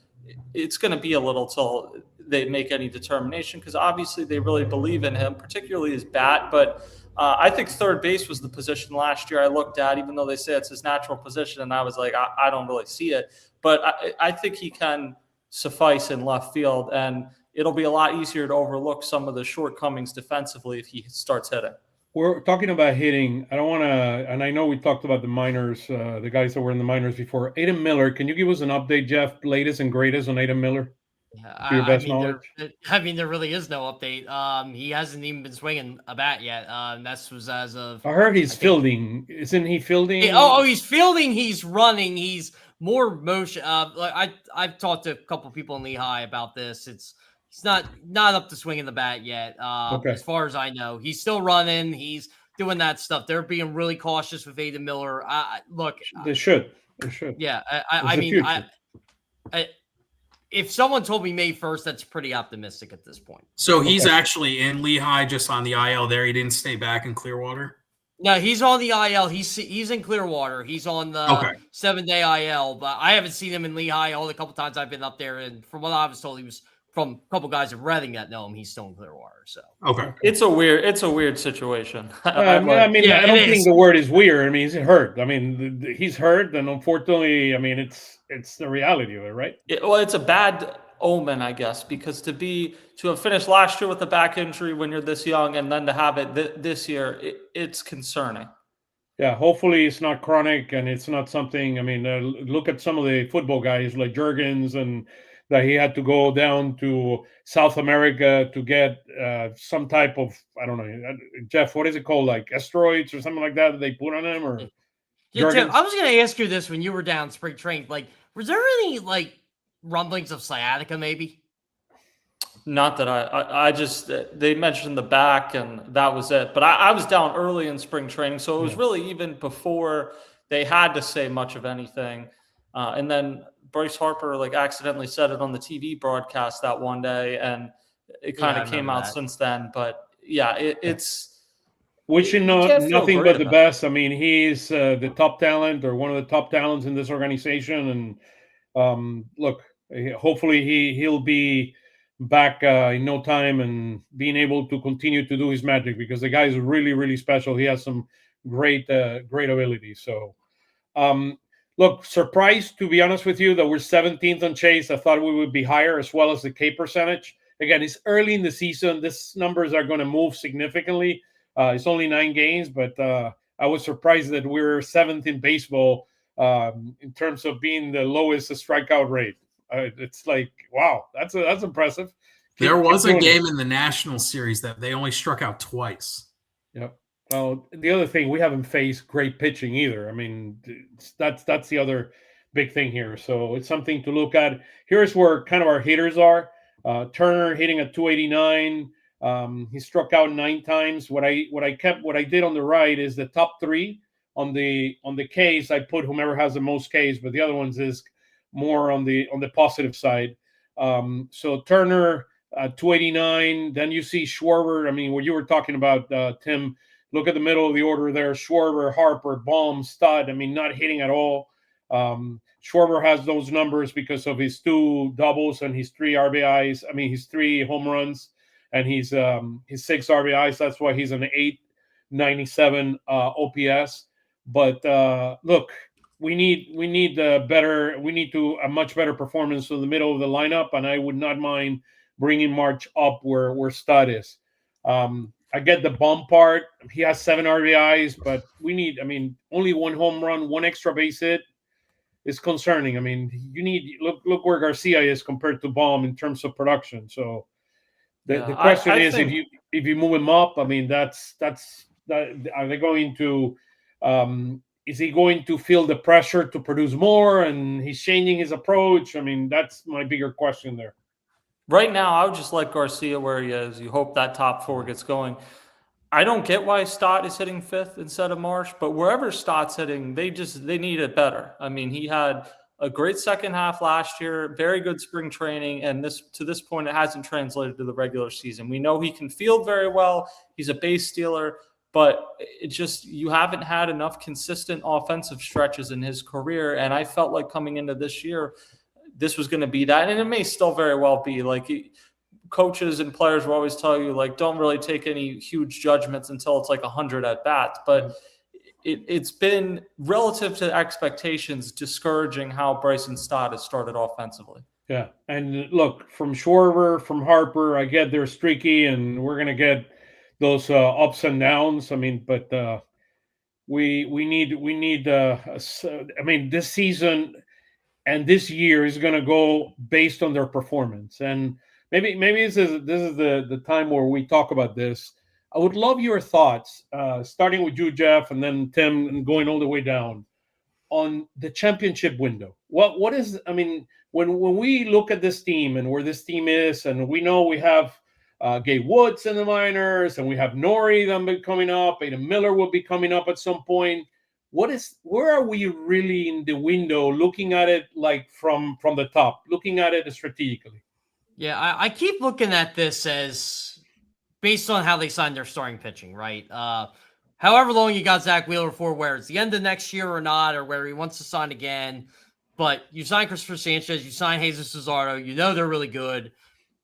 Speaker 4: it's going to be a little till they make any determination because obviously they really believe in him, particularly his bat. But I think third base was the position last year I looked at, even though they say it's his natural position. And I was like, I don't really see it. But I think he can suffice in left field. And it'll be a lot easier to overlook some of the shortcomings defensively if he starts hitting.
Speaker 2: We're talking about hitting. I don't want to, and I know we talked about the minors, the guys that were in the minors before. Aidan Miller, can you give us an update, Jeff, latest and greatest on Aidan Miller? To your best knowledge?
Speaker 3: There really is no update. He hasn't even been swinging a bat yet. That was as of.
Speaker 2: I heard he's fielding. Isn't he fielding?
Speaker 3: He's fielding. He's running. He's more motion. I've talked to a couple people in Lehigh about this. He's not up to swinging the bat yet.
Speaker 2: Okay.
Speaker 3: As far as I know, he's still running. He's doing that stuff. They're being really cautious with Aidan Miller.
Speaker 2: They should.
Speaker 3: Yeah, if someone told me May 1st, that's pretty optimistic at this point.
Speaker 6: So he's actually in Lehigh, just on the IL there. He didn't stay back in Clearwater.
Speaker 3: No, he's on the IL. He's in Clearwater. He's on the 7-day IL, but I haven't seen him in Lehigh all the couple times I've been up there. And from what I was told, he was from a couple guys at Reading that know him. He's still in Clearwater. So
Speaker 4: it's a weird situation.
Speaker 2: I don't think the word is weird. I mean, he's hurt. I mean, he's hurt, and unfortunately, I mean, it's the reality of it, right?
Speaker 4: It's a bad omen, I guess, because to have finished last year with a back injury when you're this young, and then to have it this year, it's concerning.
Speaker 2: Yeah, hopefully it's not chronic and it's not something. I mean, look at some of the football guys like Jurgens and. That he had to go down to South America to get some type of, I don't know, Jeff, what is it called? Like asteroids or something like that they put on him? Or
Speaker 3: yeah, Tim, I was going to ask you this when you were down spring training. Like, was there any, rumblings of sciatica maybe?
Speaker 4: Not that I just, they mentioned the back and that was it. But I was down early in spring training. So it was really even before they had to say much of anything. And then Bryce Harper accidentally said it on the TV broadcast that one day, and it kind of came out since then. But yeah, it's
Speaker 2: wishing nothing but the best. I mean, he's the top talent or one of the top talents in this organization, and look, hopefully he'll be back in no time and being able to continue to do his magic because the guy is really, really special. He has some great ability. So. Look, surprised, to be honest with you, that we're 17th on Chase. I thought we would be higher, as well as the K percentage. Again, it's early in the season. These numbers are going to move significantly. It's only 9 games, but I was surprised that we're 7th in baseball in terms of being the lowest strikeout rate. It's like, wow, that's impressive.
Speaker 6: There was a
Speaker 2: doing it.
Speaker 6: game in the National Series that they only struck out twice.
Speaker 2: Yep. Well, the other thing, we haven't faced great pitching either. I mean, that's the other big thing here. So it's something to look at. Here's where kind of our hitters are. Turner hitting at 289. He struck out 9 times. What I did on the right is the top 3 on the Ks. I put whomever has the most Ks, but the other ones is more on the positive side. So Turner 289. Then you see Schwarber. I mean, what you were talking about, Tim. Look at the middle of the order there. Schwarber, Harper, Baum, Stud. I mean, not hitting at all. Schwarber has those numbers because of his 2 doubles and his 3 RBIs. I mean, his 3 home runs and his 6 RBIs. That's why he's an 897 OPS. But look, we need a much better performance in the middle of the lineup, and I would not mind bringing March up where Stud is. I get the Baum part. He has 7 RBIs, but we need, I mean, only 1 home run, 1 extra base hit is concerning. I mean, you need look where Garcia is compared to Baum in terms of production. So the question I think, if you move him up, I mean, are they going to is he going to feel the pressure to produce more, and he's changing his approach? I mean, that's my bigger question there.
Speaker 4: Right now, I would just let Garcia where he is. You hope that top 4 gets going. I don't get why Stott is hitting 5th instead of Marsh, but wherever Stott's hitting, they need it better. I mean, he had a great second half last year, very good spring training, and to this point, it hasn't translated to the regular season. We know he can field very well. He's a base stealer, but you haven't had enough consistent offensive stretches in his career, and I felt like coming into this year, this was going to be that, and it may still very well be. Like, coaches and players will always tell you, like, don't really take any huge judgments until it's like 100 at bats. But it's been, relative to expectations, discouraging how Bryson Stott has started offensively.
Speaker 2: Yeah, and look, from Schwarber, from Harper, I get they're streaky, and we're going to get those ups and downs. I mean, but we need. I mean, this season and this year is going to go based on their performance, and maybe this is the time where we talk about this. I would love your thoughts, starting with you, Jeff, and then Tim, and going all the way down on the championship window. What is? I mean, when we look at this team and where this team is, and we know we have Gabe Woods in the minors, and we have Nori them coming up. Aidan Miller will be coming up at some point. Where are we really in the window, looking at it like from the top, looking at it strategically?
Speaker 3: Yeah, I keep looking at this as based on how they signed their starting pitching, right? However long you got Zach Wheeler for, where it's the end of next year or not, or where he wants to sign again. But you sign Christopher Sanchez, you sign Jesus Luzardo, you know they're really good.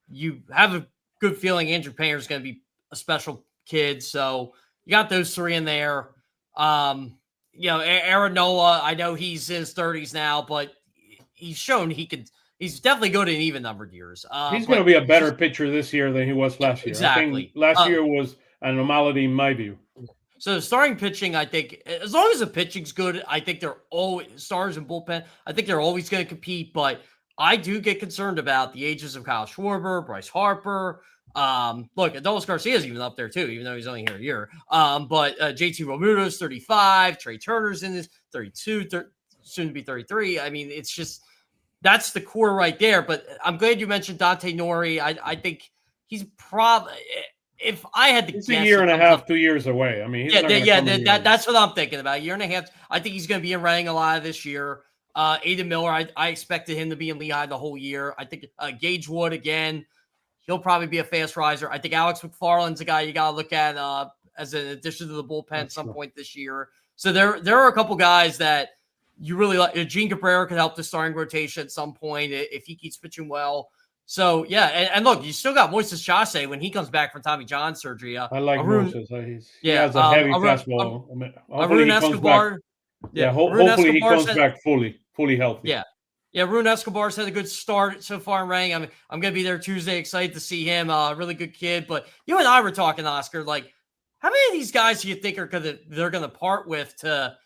Speaker 3: You have a good feeling Andrew Painter is going to be a special kid. So you got those 3 in there. Aaron Nola, I know he's in his 30s now, but he's shown he's definitely good in even numbered years.
Speaker 2: He's going to be a better pitcher this year than he was last year.
Speaker 3: Exactly.
Speaker 2: I think last year was an anomaly in my view.
Speaker 3: So starting pitching, I think, as long as the pitching's good, I think they're always stars and bullpen. I think they're always going to compete, but I do get concerned about the ages of Kyle Schwarber, Bryce Harper. Look, Adolis Garcia's even up there too, even though he's only here a year. But JT Realmuto's 35, Trey Turner's in his 32, soon to be 33. I mean, it's just, that's the core right there. But I'm glad you mentioned Dante Nori. I think he's probably, if I had to
Speaker 2: guess,
Speaker 3: a
Speaker 2: year and a half, 2 years away. I mean,
Speaker 3: that's what I'm thinking about. A year and a half. I think he's going to be in running a lot of this year. Aidan Miller, I expected him to be in Lehigh the whole year. I think Gage Wood, again, he'll probably be a fast riser. I think Alex McFarland's a guy you got to look at as an addition to the bullpen at some point this year. So there are a couple guys that you really like. Gene Cabrera could help the starting rotation at some point if he keeps pitching well. So, yeah, and look, you still got Moises Chase when he comes back from Tommy John surgery.
Speaker 2: I like Moises. He has a heavy fastball.
Speaker 3: Arun Escobar.
Speaker 2: Hopefully he comes back fully healthy.
Speaker 3: Yeah. Yeah, Arun Escobar's had a good start so far in Rang. I'm going to be there Tuesday, excited to see him. Really good kid. But you and I were talking, Oscar, like, how many of these guys do you think they're going to part with to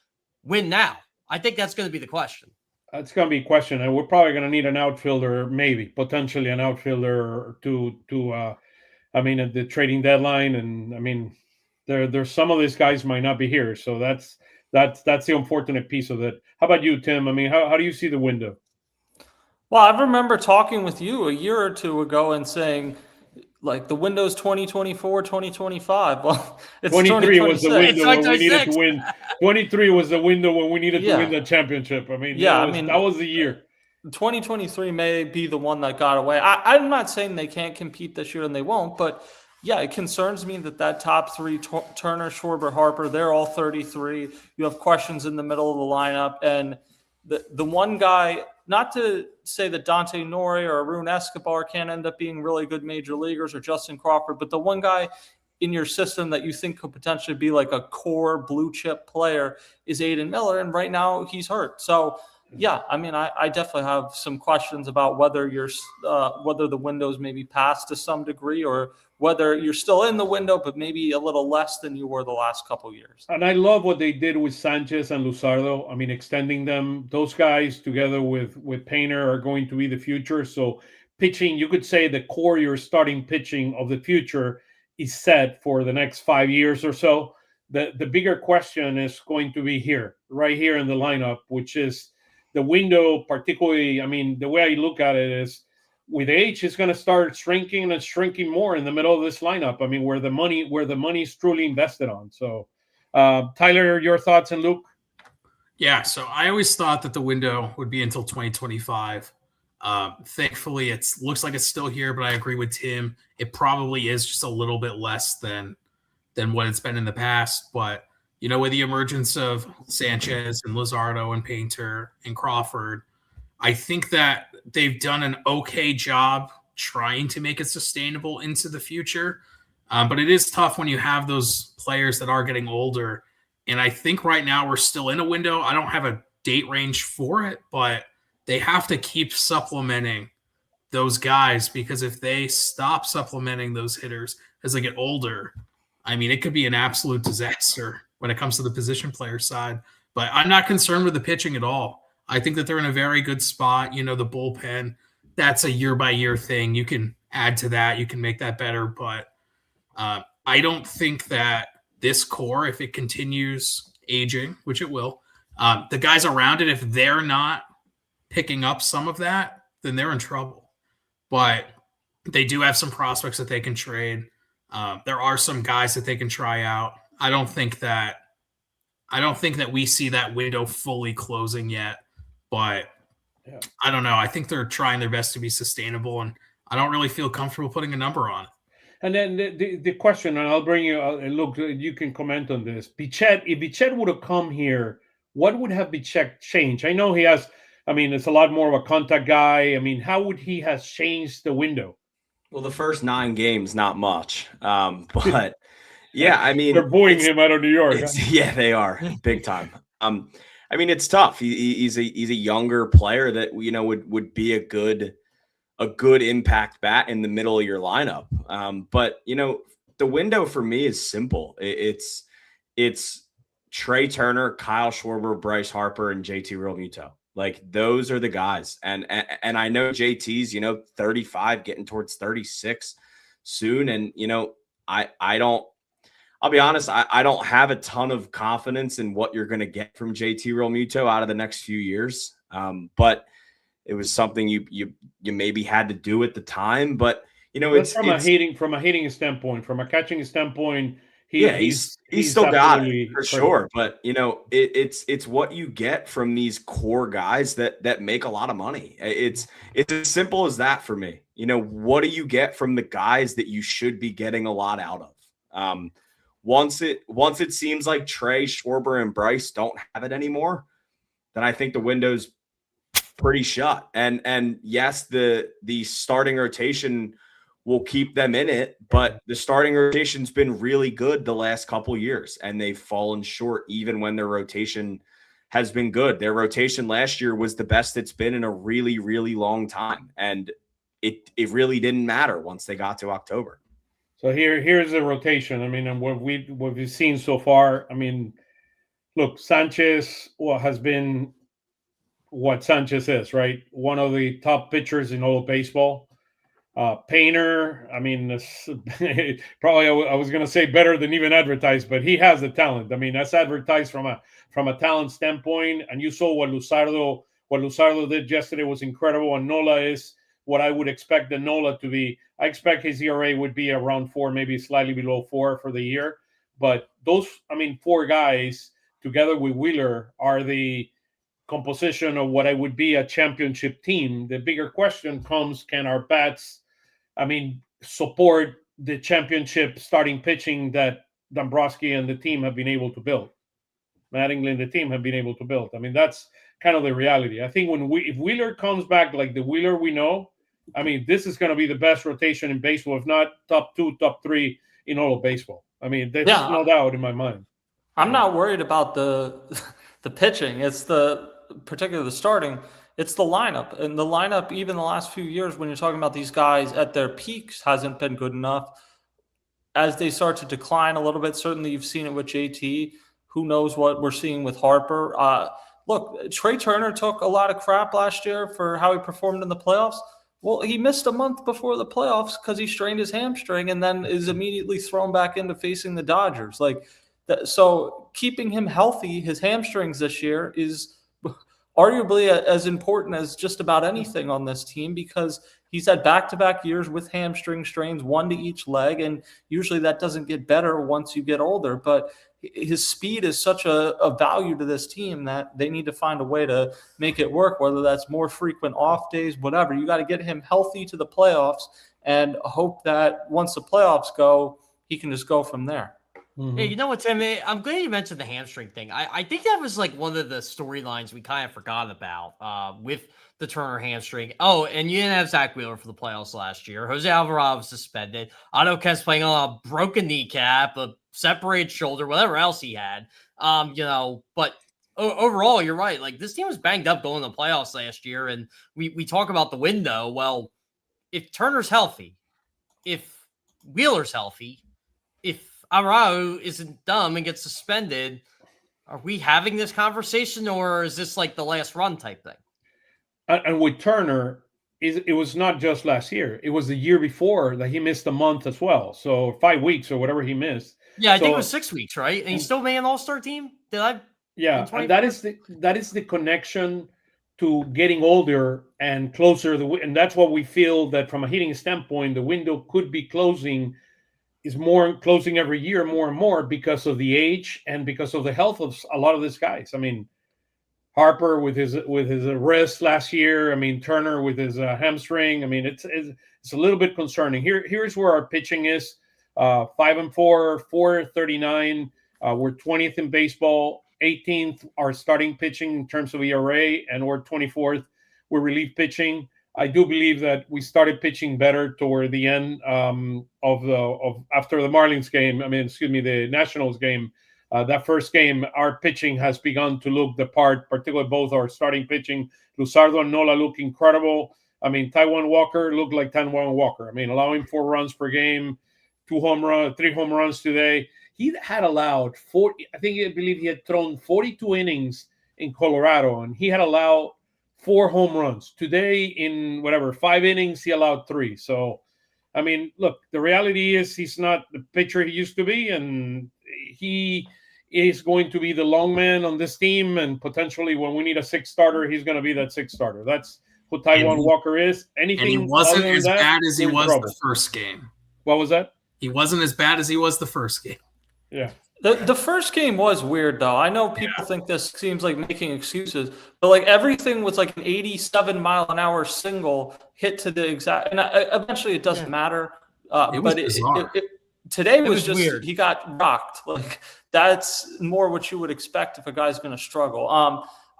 Speaker 3: win now? I think that's going to be the question.
Speaker 2: That's going to be a question, and we're probably going to need an outfielder, maybe potentially an outfielder to. I mean, at the trading deadline, and I mean, there's some of these guys might not be here, so that's the unfortunate piece of it. How about you, Tim? I mean, how do you see the window?
Speaker 4: Well, I remember talking with you a year or two ago and saying, like, the window's 2024, 2025. Well, it's
Speaker 2: 23 was the
Speaker 4: 2026.
Speaker 2: window when we needed
Speaker 3: 2026.
Speaker 2: to win. 23 was the window when we needed to win
Speaker 4: Yeah.
Speaker 2: the championship. I mean,
Speaker 4: Yeah,
Speaker 2: that was the year.
Speaker 4: 2023 may be the one that got away. I'm not saying they can't compete this year and they won't, but yeah, it concerns me that top three, Turner, Schwarber, Harper, they're all 33. You have questions in the middle of the lineup. And the one guy, not to say that Dante Nori or Arun Escobar can't end up being really good major leaguers, or Justin Crawford, but the one guy in your system that you think could potentially be like a core blue chip player is Aiden Miller. And right now he's hurt. So yeah, I mean, I definitely have some questions about whether whether the window's maybe passed to some degree, or whether you're still in the window, but maybe a little less than you were the last couple of years.
Speaker 2: And I love what they did with Sanchez and Luzardo. I mean, extending them. Those guys together with Painter are going to be the future. So pitching, you could say the core, your starting pitching of the future is set for the next 5 years or so. The bigger question is going to be right here in the lineup, which is the window, particularly. I mean, the way I look at it is, with age, it's going to start shrinking and shrinking more in the middle of this lineup. I mean, where the money is truly invested on. So, Tyler, your thoughts, and Luke?
Speaker 6: Yeah, so I always thought that the window would be until 2025. Thankfully, it looks like it's still here, but I agree with Tim. It probably is just a little bit less than what it's been in the past. But, you know, with the emergence of Sanchez and Luzardo and Painter and Crawford, I think that they've done an okay job trying to make it sustainable into the future. But it is tough when you have those players that are getting older. And I think right now we're still in a window. I don't have a date range for it, but they have to keep supplementing those guys, because if they stop supplementing those hitters as they get older, I mean, it could be an absolute disaster when it comes to the position player side. But I'm not concerned with the pitching at all. I think that they're in a very good spot. You know, the bullpen, that's a year-by-year thing. You can add to that. You can make that better. But I don't think that this core, if it continues aging, which it will, the guys around it, if they're not picking up some of that, then they're in trouble. But they do have some prospects that they can trade. There are some guys that they can try out. I don't think that we see that window fully closing yet. But yeah. I don't know. I think they're trying their best to be sustainable, and I don't really feel comfortable putting a number on it.
Speaker 2: And then the question, and I'll bring you, Luke, you can comment on this. Bichette, if Bichette would have come here, what would have Bichette changed? I know he has, I mean, it's a lot more of a contact guy. I mean, how would he have changed the window?
Speaker 5: Well, the first 9 games, not much. But yeah, I mean,
Speaker 2: they're booing him out of New York.
Speaker 5: Yeah, they are big time. I mean, it's tough. He's a younger player that, you know, would be a good impact bat in the middle of your lineup. But you know, the window for me is simple. It's Trey Turner, Kyle Schwarber, Bryce Harper, and JT Realmuto. Like, those are the guys. And I know JT's, you know, 35, getting towards 36 soon. And you know, I'll be honest, I don't have a ton of confidence in what you're going to get from JT Realmuto out of the next few years. But it was something you maybe had to do at the time. But you know, it's from a
Speaker 2: hitting standpoint, from a catching standpoint,
Speaker 5: he's still got it for sure. But you know, it's what you get from these core guys that make a lot of money. It's as simple as that for me. You know, what do you get from the guys that you should be getting a lot out of? Once it seems like Trey, Schwarber, and Bryce don't have it anymore, then I think the window's pretty shut. And yes, the starting rotation will keep them in it, but the starting rotation's been really good the last couple years, and they've fallen short even when their rotation has been good. Their rotation last year was the best it's been in a really, really long time, and it really didn't matter once they got to October.
Speaker 2: So here's the rotation. I mean, and what we've seen so far. I mean, look, Sanchez has been what Sanchez is, right? One of the top pitchers in all of baseball. Painter, I mean, probably I was going to say better than even advertised, but he has the talent. I mean, that's advertised from a talent standpoint. And you saw what Luzardo did yesterday was incredible. And Nola is what I would expect the Nola to be. I expect his ERA would be around 4, maybe slightly below 4 for the year. But those, I mean, 4 guys together with Wheeler are the composition of what I would be a championship team. The bigger question comes, can our bats, support the championship starting pitching that Dombrowski and the team have been able to build? Mattingly and the team have been able to build. I mean, that's kind of the reality. I think if Wheeler comes back like the Wheeler we know, I mean, this is going to be the best rotation in baseball, if not top 2, top 3 in all of baseball. I mean, there's no doubt in my mind.
Speaker 4: I'm not worried about the pitching. It's particularly the starting. It's the lineup. And the lineup, even the last few years, when you're talking about these guys at their peaks, hasn't been good enough. As they start to decline a little bit, certainly you've seen it with JT. Who knows what we're seeing with Harper? Look, Trey Turner took a lot of crap last year for how he performed in the playoffs. Well, he missed a month before the playoffs because he strained his hamstring and then is immediately thrown back into facing the Dodgers. So keeping him healthy, his hamstrings this year, is arguably as important as just about anything on this team, because he's had back-to-back years with hamstring strains, 1 to each leg, and usually that doesn't get better once you get older. But his speed is such a value to this team that they need to find a way to make it work, whether that's more frequent off days, whatever. You got to get him healthy to the playoffs and hope that once the playoffs go, he can just go from there.
Speaker 3: Mm-hmm. Hey, you know what, Tim? I'm glad you mentioned the hamstring thing. I think that was like one of the storylines we kind of forgot about with the Turner hamstring. Oh, and you didn't have Zach Wheeler for the playoffs last year. Jose Alvarado was suspended. Otto Kemp's playing on a broken kneecap, a separated shoulder, whatever else he had. But overall, you're right. Like, this team was banged up going to the playoffs last year, and we talk about the window. Well, if Turner's healthy, if Wheeler's healthy, if Alvarado isn't dumb and gets suspended, are we having this conversation, or is this like the last run type thing?
Speaker 2: And with Turner, it was not just last year. It was the year before that he missed a month as well. So 5 weeks or whatever he missed.
Speaker 3: Yeah, I think it was 6 weeks, right? And he still made an all-star team?
Speaker 2: Yeah, and that is the connection to getting older and closer. And that's what we feel, that from a hitting standpoint, the window could be closing every year more and more because of the age and because of the health of a lot of these guys. I mean, Harper with his wrist last year. I mean, Turner with his hamstring. I mean, it's a little bit concerning. Here's where our pitching is: 5-4, 4.39. We're 20th in baseball, 18th our starting pitching in terms of ERA, and we're 24th. We're relief pitching. I do believe that we started pitching better toward the end of after the Marlins game. The Nationals game. That first game, our pitching has begun to look the part, particularly both our starting pitching. Luzardo and Nola look incredible. I mean, Taijuan Walker looked like Taijuan Walker. I mean, allowing 4 runs per game, 3 home runs today. He had allowed 40. I believe he had thrown 42 innings in Colorado, and he had allowed 4 home runs. Today, in 5 innings, he allowed 3. So, I mean, look, the reality is he's not the pitcher he used to be, and he is going to be the long man on this team, and potentially when we need a 6th starter, he's going to be that 6th starter. That's who Taijuan Walker is. Anything
Speaker 6: and he wasn't as bad as he was the first game.
Speaker 2: What was that?
Speaker 6: He wasn't as bad as he was the first game.
Speaker 2: Yeah.
Speaker 4: The first game was weird, though. I know people think this seems like making excuses, but like everything was like an 87-mile-an-hour single hit to the exact, and eventually it doesn't matter. Today was just weird. He got rocked. Like, that's more what you would expect if a guy's going to struggle.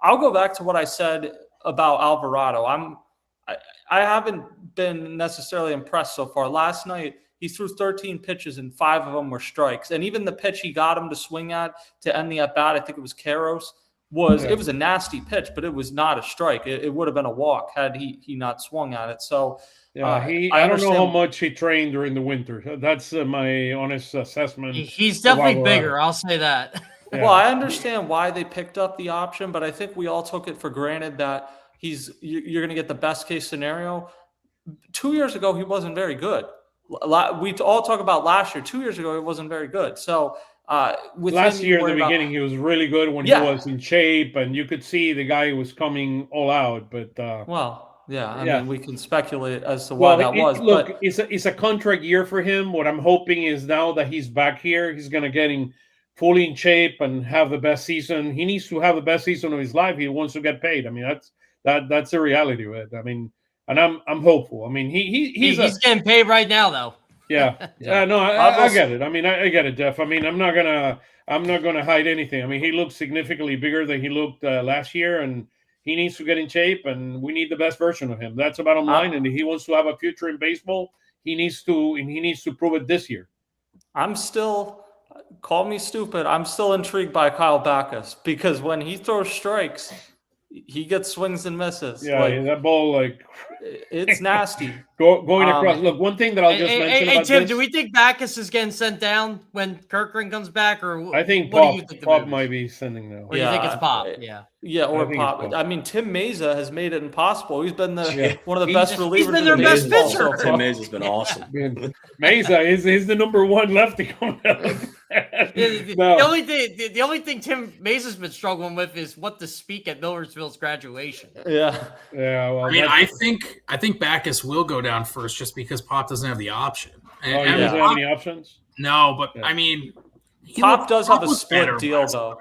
Speaker 4: I'll go back to what I said about Alvarado. I haven't been necessarily impressed so far. Last night, he threw 13 pitches and 5 of them were strikes. And even the pitch he got him to swing at to end the at-bat, I think it was Karros, it was a nasty pitch, but it was not a strike. It would have been a walk had he not swung at it. So
Speaker 2: I don't know how much he trained during the winter. That's my honest assessment.
Speaker 3: He's definitely bigger. I'll say that.
Speaker 4: Well, I understand why they picked up the option, but I think we all took it for granted that you're going to get the best case scenario. 2 years ago, he wasn't very good. We all talk about last year. 2 years ago, he wasn't very good. So with
Speaker 2: last
Speaker 4: him,
Speaker 2: year in the beginning, he was really good when he was in shape, and you could see the guy was coming all out. But
Speaker 4: I mean, we can speculate as to why that was.
Speaker 2: Look, it's a contract year for him. What I'm hoping is now that he's back here, he's going to get fully in shape and have the best season. He needs to have the best season of his life. He wants to get paid. I mean, that's the reality of it. I mean, and I'm hopeful. I mean, he's
Speaker 3: getting paid right now, though.
Speaker 2: Yeah. No, I get it. I mean, I get it, Jeff. I mean, I'm not gonna hide anything. I mean, he looks significantly bigger than he looked last year, and he needs to get in shape, and we need the best version of him. That's the bottom line. And if he wants to have a future in baseball, he needs to prove it this year.
Speaker 4: Call me stupid, I'm still intrigued by Kyle Backus, because when he throws strikes, he gets swings and misses.
Speaker 2: Yeah, that ball,
Speaker 4: it's nasty.
Speaker 2: Going across. Look, one thing that I'll just mention about
Speaker 3: Tim,
Speaker 2: this.
Speaker 3: do we think Backus is getting sent down when Kirkland comes back, or
Speaker 2: I think Pop might be sending them.
Speaker 3: Or you think it's Pop?
Speaker 4: Or Pop. I mean, Tim Meza has made it impossible. He's been one of the best relievers.
Speaker 3: He's been their best pitcher.
Speaker 5: Tim Meza's been awesome.
Speaker 2: Meza is the number one lefty coming out.
Speaker 3: The only thing Tim Meza's been struggling with is what to speak at Millersville's graduation.
Speaker 4: Yeah.
Speaker 2: Well,
Speaker 6: I mean, I think Backus will go down first just because Pop doesn't have the option.
Speaker 2: He doesn't have any options?
Speaker 6: No, but I mean,
Speaker 4: Pop does have a split deal though.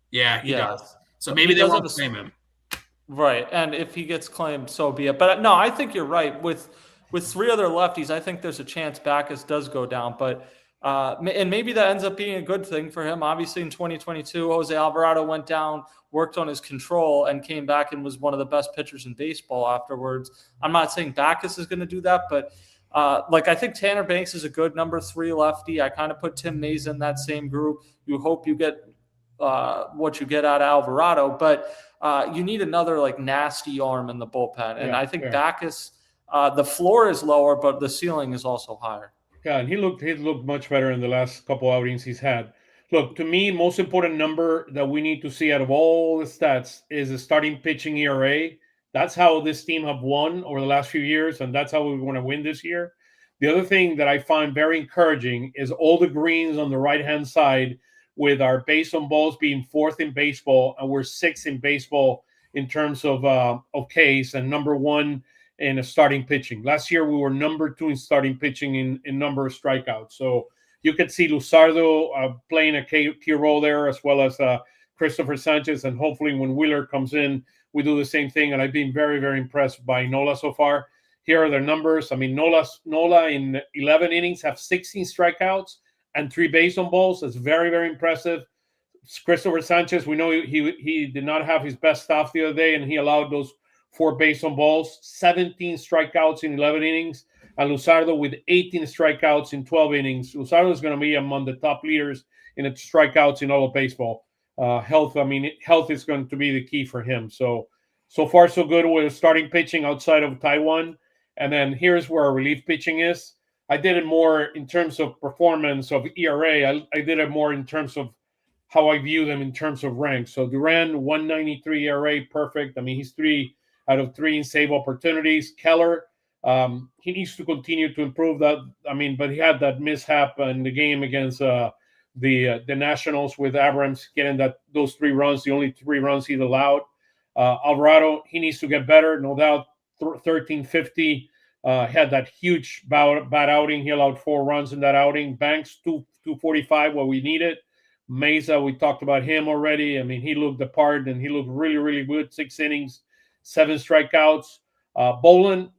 Speaker 6: Yeah, he does. So maybe they won't claim him.
Speaker 4: Right, and if he gets claimed, so be it. But no, I think you're right. With three other lefties, I think there's a chance Backus does go down. But and maybe that ends up being a good thing for him. Obviously, in 2022, Jose Alvarado went down, worked on his control, and came back and was one of the best pitchers in baseball afterwards. I'm not saying Backus is going to do that, but I think Tanner Banks is a good number 3 lefty. I kind of put Tim Meza in that same group. You hope you get what you get out of Alvarado, but you need another nasty arm in the bullpen. And I think Backus, the floor is lower, but the ceiling is also higher.
Speaker 2: Yeah, and he looked much better in the last couple outings he's had. Look, to me, most important number that we need to see out of all the stats is the starting pitching ERA. That's how this team have won over the last few years, and that's how we want to win this year. The other thing that I find very encouraging is all the greens on the right-hand side, with our base on balls being 4th in baseball, and we're 6th in baseball in terms of Ks, and number 1 in starting pitching. Last year, we were number 2 in starting pitching in number of strikeouts. So you could see Luzardo playing a key role there, as well as Christopher Sanchez, and hopefully when Wheeler comes in, we do the same thing. And I've been very, very impressed by Nola so far. Here are their numbers. I mean, Nola in 11 innings have 16 strikeouts and 3 base on balls. That's very, very impressive. Christopher Sanchez, we know he did not have his best stuff the other day, and he allowed those 4 base on balls, 17 strikeouts in 11 innings, and Luzardo with 18 strikeouts in 12 innings. Luzardo is going to be among the top leaders in the strikeouts in all of baseball. Health is going to be the key for him. So far, so good with starting pitching outside of Taiwan. And then here's where our relief pitching is. I did it more in terms of performance of ERA. I did it more in terms of how I view them in terms of rank. So Duran, 193 ERA, perfect. I mean, he's 3 out of 3 in save opportunities. Keller, he needs to continue to improve that. I mean, but he had that mishap in the game against the Nationals with Abrams getting those 3 runs, the only 3 runs he's allowed. Alvarado, he needs to get better, no doubt. 1350, had that huge bad outing. He allowed 4 runs in that outing. Banks, 245, what we needed. Meza, we talked about him already. I mean, he looked the part, and he looked really, really good. 6 innings, 7 strikeouts. Boland,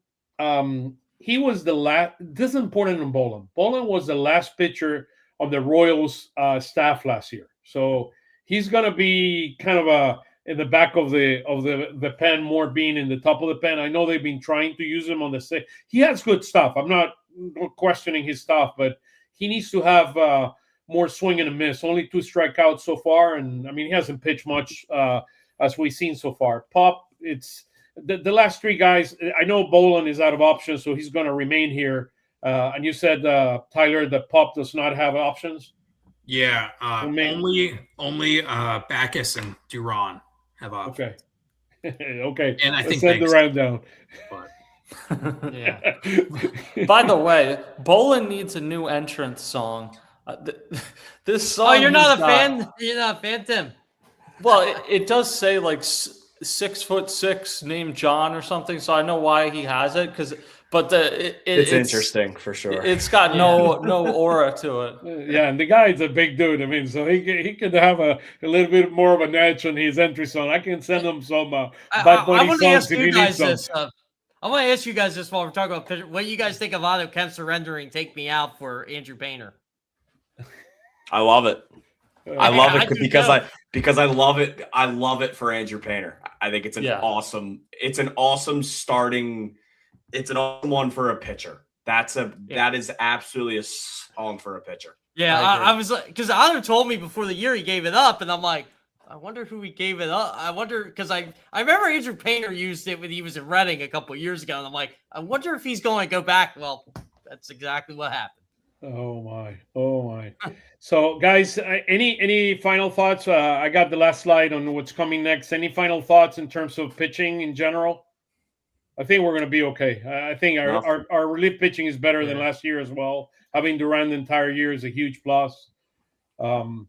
Speaker 2: he was the last. This is important in Boland. Boland was the last pitcher on the Royals staff last year, so he's going to be kind of in the back of the pen, more being in the top of the pen. I know they've been trying to use him on the sixth. He has good stuff. I'm not questioning his stuff, but he needs to have more swing and a miss. Only 2 strikeouts so far, and I mean, he hasn't pitched much as we've seen so far. Pop, it's the last 3 guys. I know Boland is out of options, so he's going to remain here. And you said, Tyler, that Pop does not have options?
Speaker 6: Yeah, only Backus and Duran have off.
Speaker 2: Okay. Okay.
Speaker 6: And I
Speaker 2: Let's
Speaker 6: think
Speaker 2: send
Speaker 6: Banks-
Speaker 2: Durant down.
Speaker 6: But
Speaker 3: Yeah.
Speaker 4: By the way, Bolin needs a new entrance song. This song.
Speaker 3: Oh, you're not
Speaker 4: he's
Speaker 3: a
Speaker 4: got-
Speaker 3: fan? You're not a fan, Tim?
Speaker 4: Well, it does say like 6'6" named John or something, so I know why he has it. It's
Speaker 5: interesting for sure.
Speaker 4: It's got no aura to it.
Speaker 2: Yeah, and the guy's a big dude. I mean, so he could have a little bit more of a edge on his entry song. I can send him some Bad
Speaker 3: I
Speaker 2: Bunny
Speaker 3: want to
Speaker 2: songs
Speaker 3: ask
Speaker 2: if
Speaker 3: you
Speaker 2: he
Speaker 3: guys
Speaker 2: needs some.
Speaker 3: this. I want to ask you guys this while we're talking about pitcher. What do you guys think of Otto Kemp surrendering "Take Me Out" for Andrew Painter?
Speaker 5: I love it. I
Speaker 3: Yeah,
Speaker 5: love
Speaker 3: I
Speaker 5: it
Speaker 3: do
Speaker 5: because I love it. I love it for Andrew Painter. I think it's an awesome starting. It's an awesome one for a pitcher. That is absolutely a song for a pitcher.
Speaker 3: Yeah, I was like, because Otto told me before the year he gave it up, and I'm like, I wonder who he gave it up. I wonder because I remember Andrew Painter used it when he was in Reading a couple of years ago, and I'm like, I wonder if he's going to go back. Well, that's exactly what happened.
Speaker 2: Oh my! So, guys, any final thoughts? I got the last slide on what's coming next. Any final thoughts in terms of pitching in general? I think we're going to be okay. I think our relief pitching is better than last year as well. Having Duran the entire year is a huge plus.
Speaker 5: They'll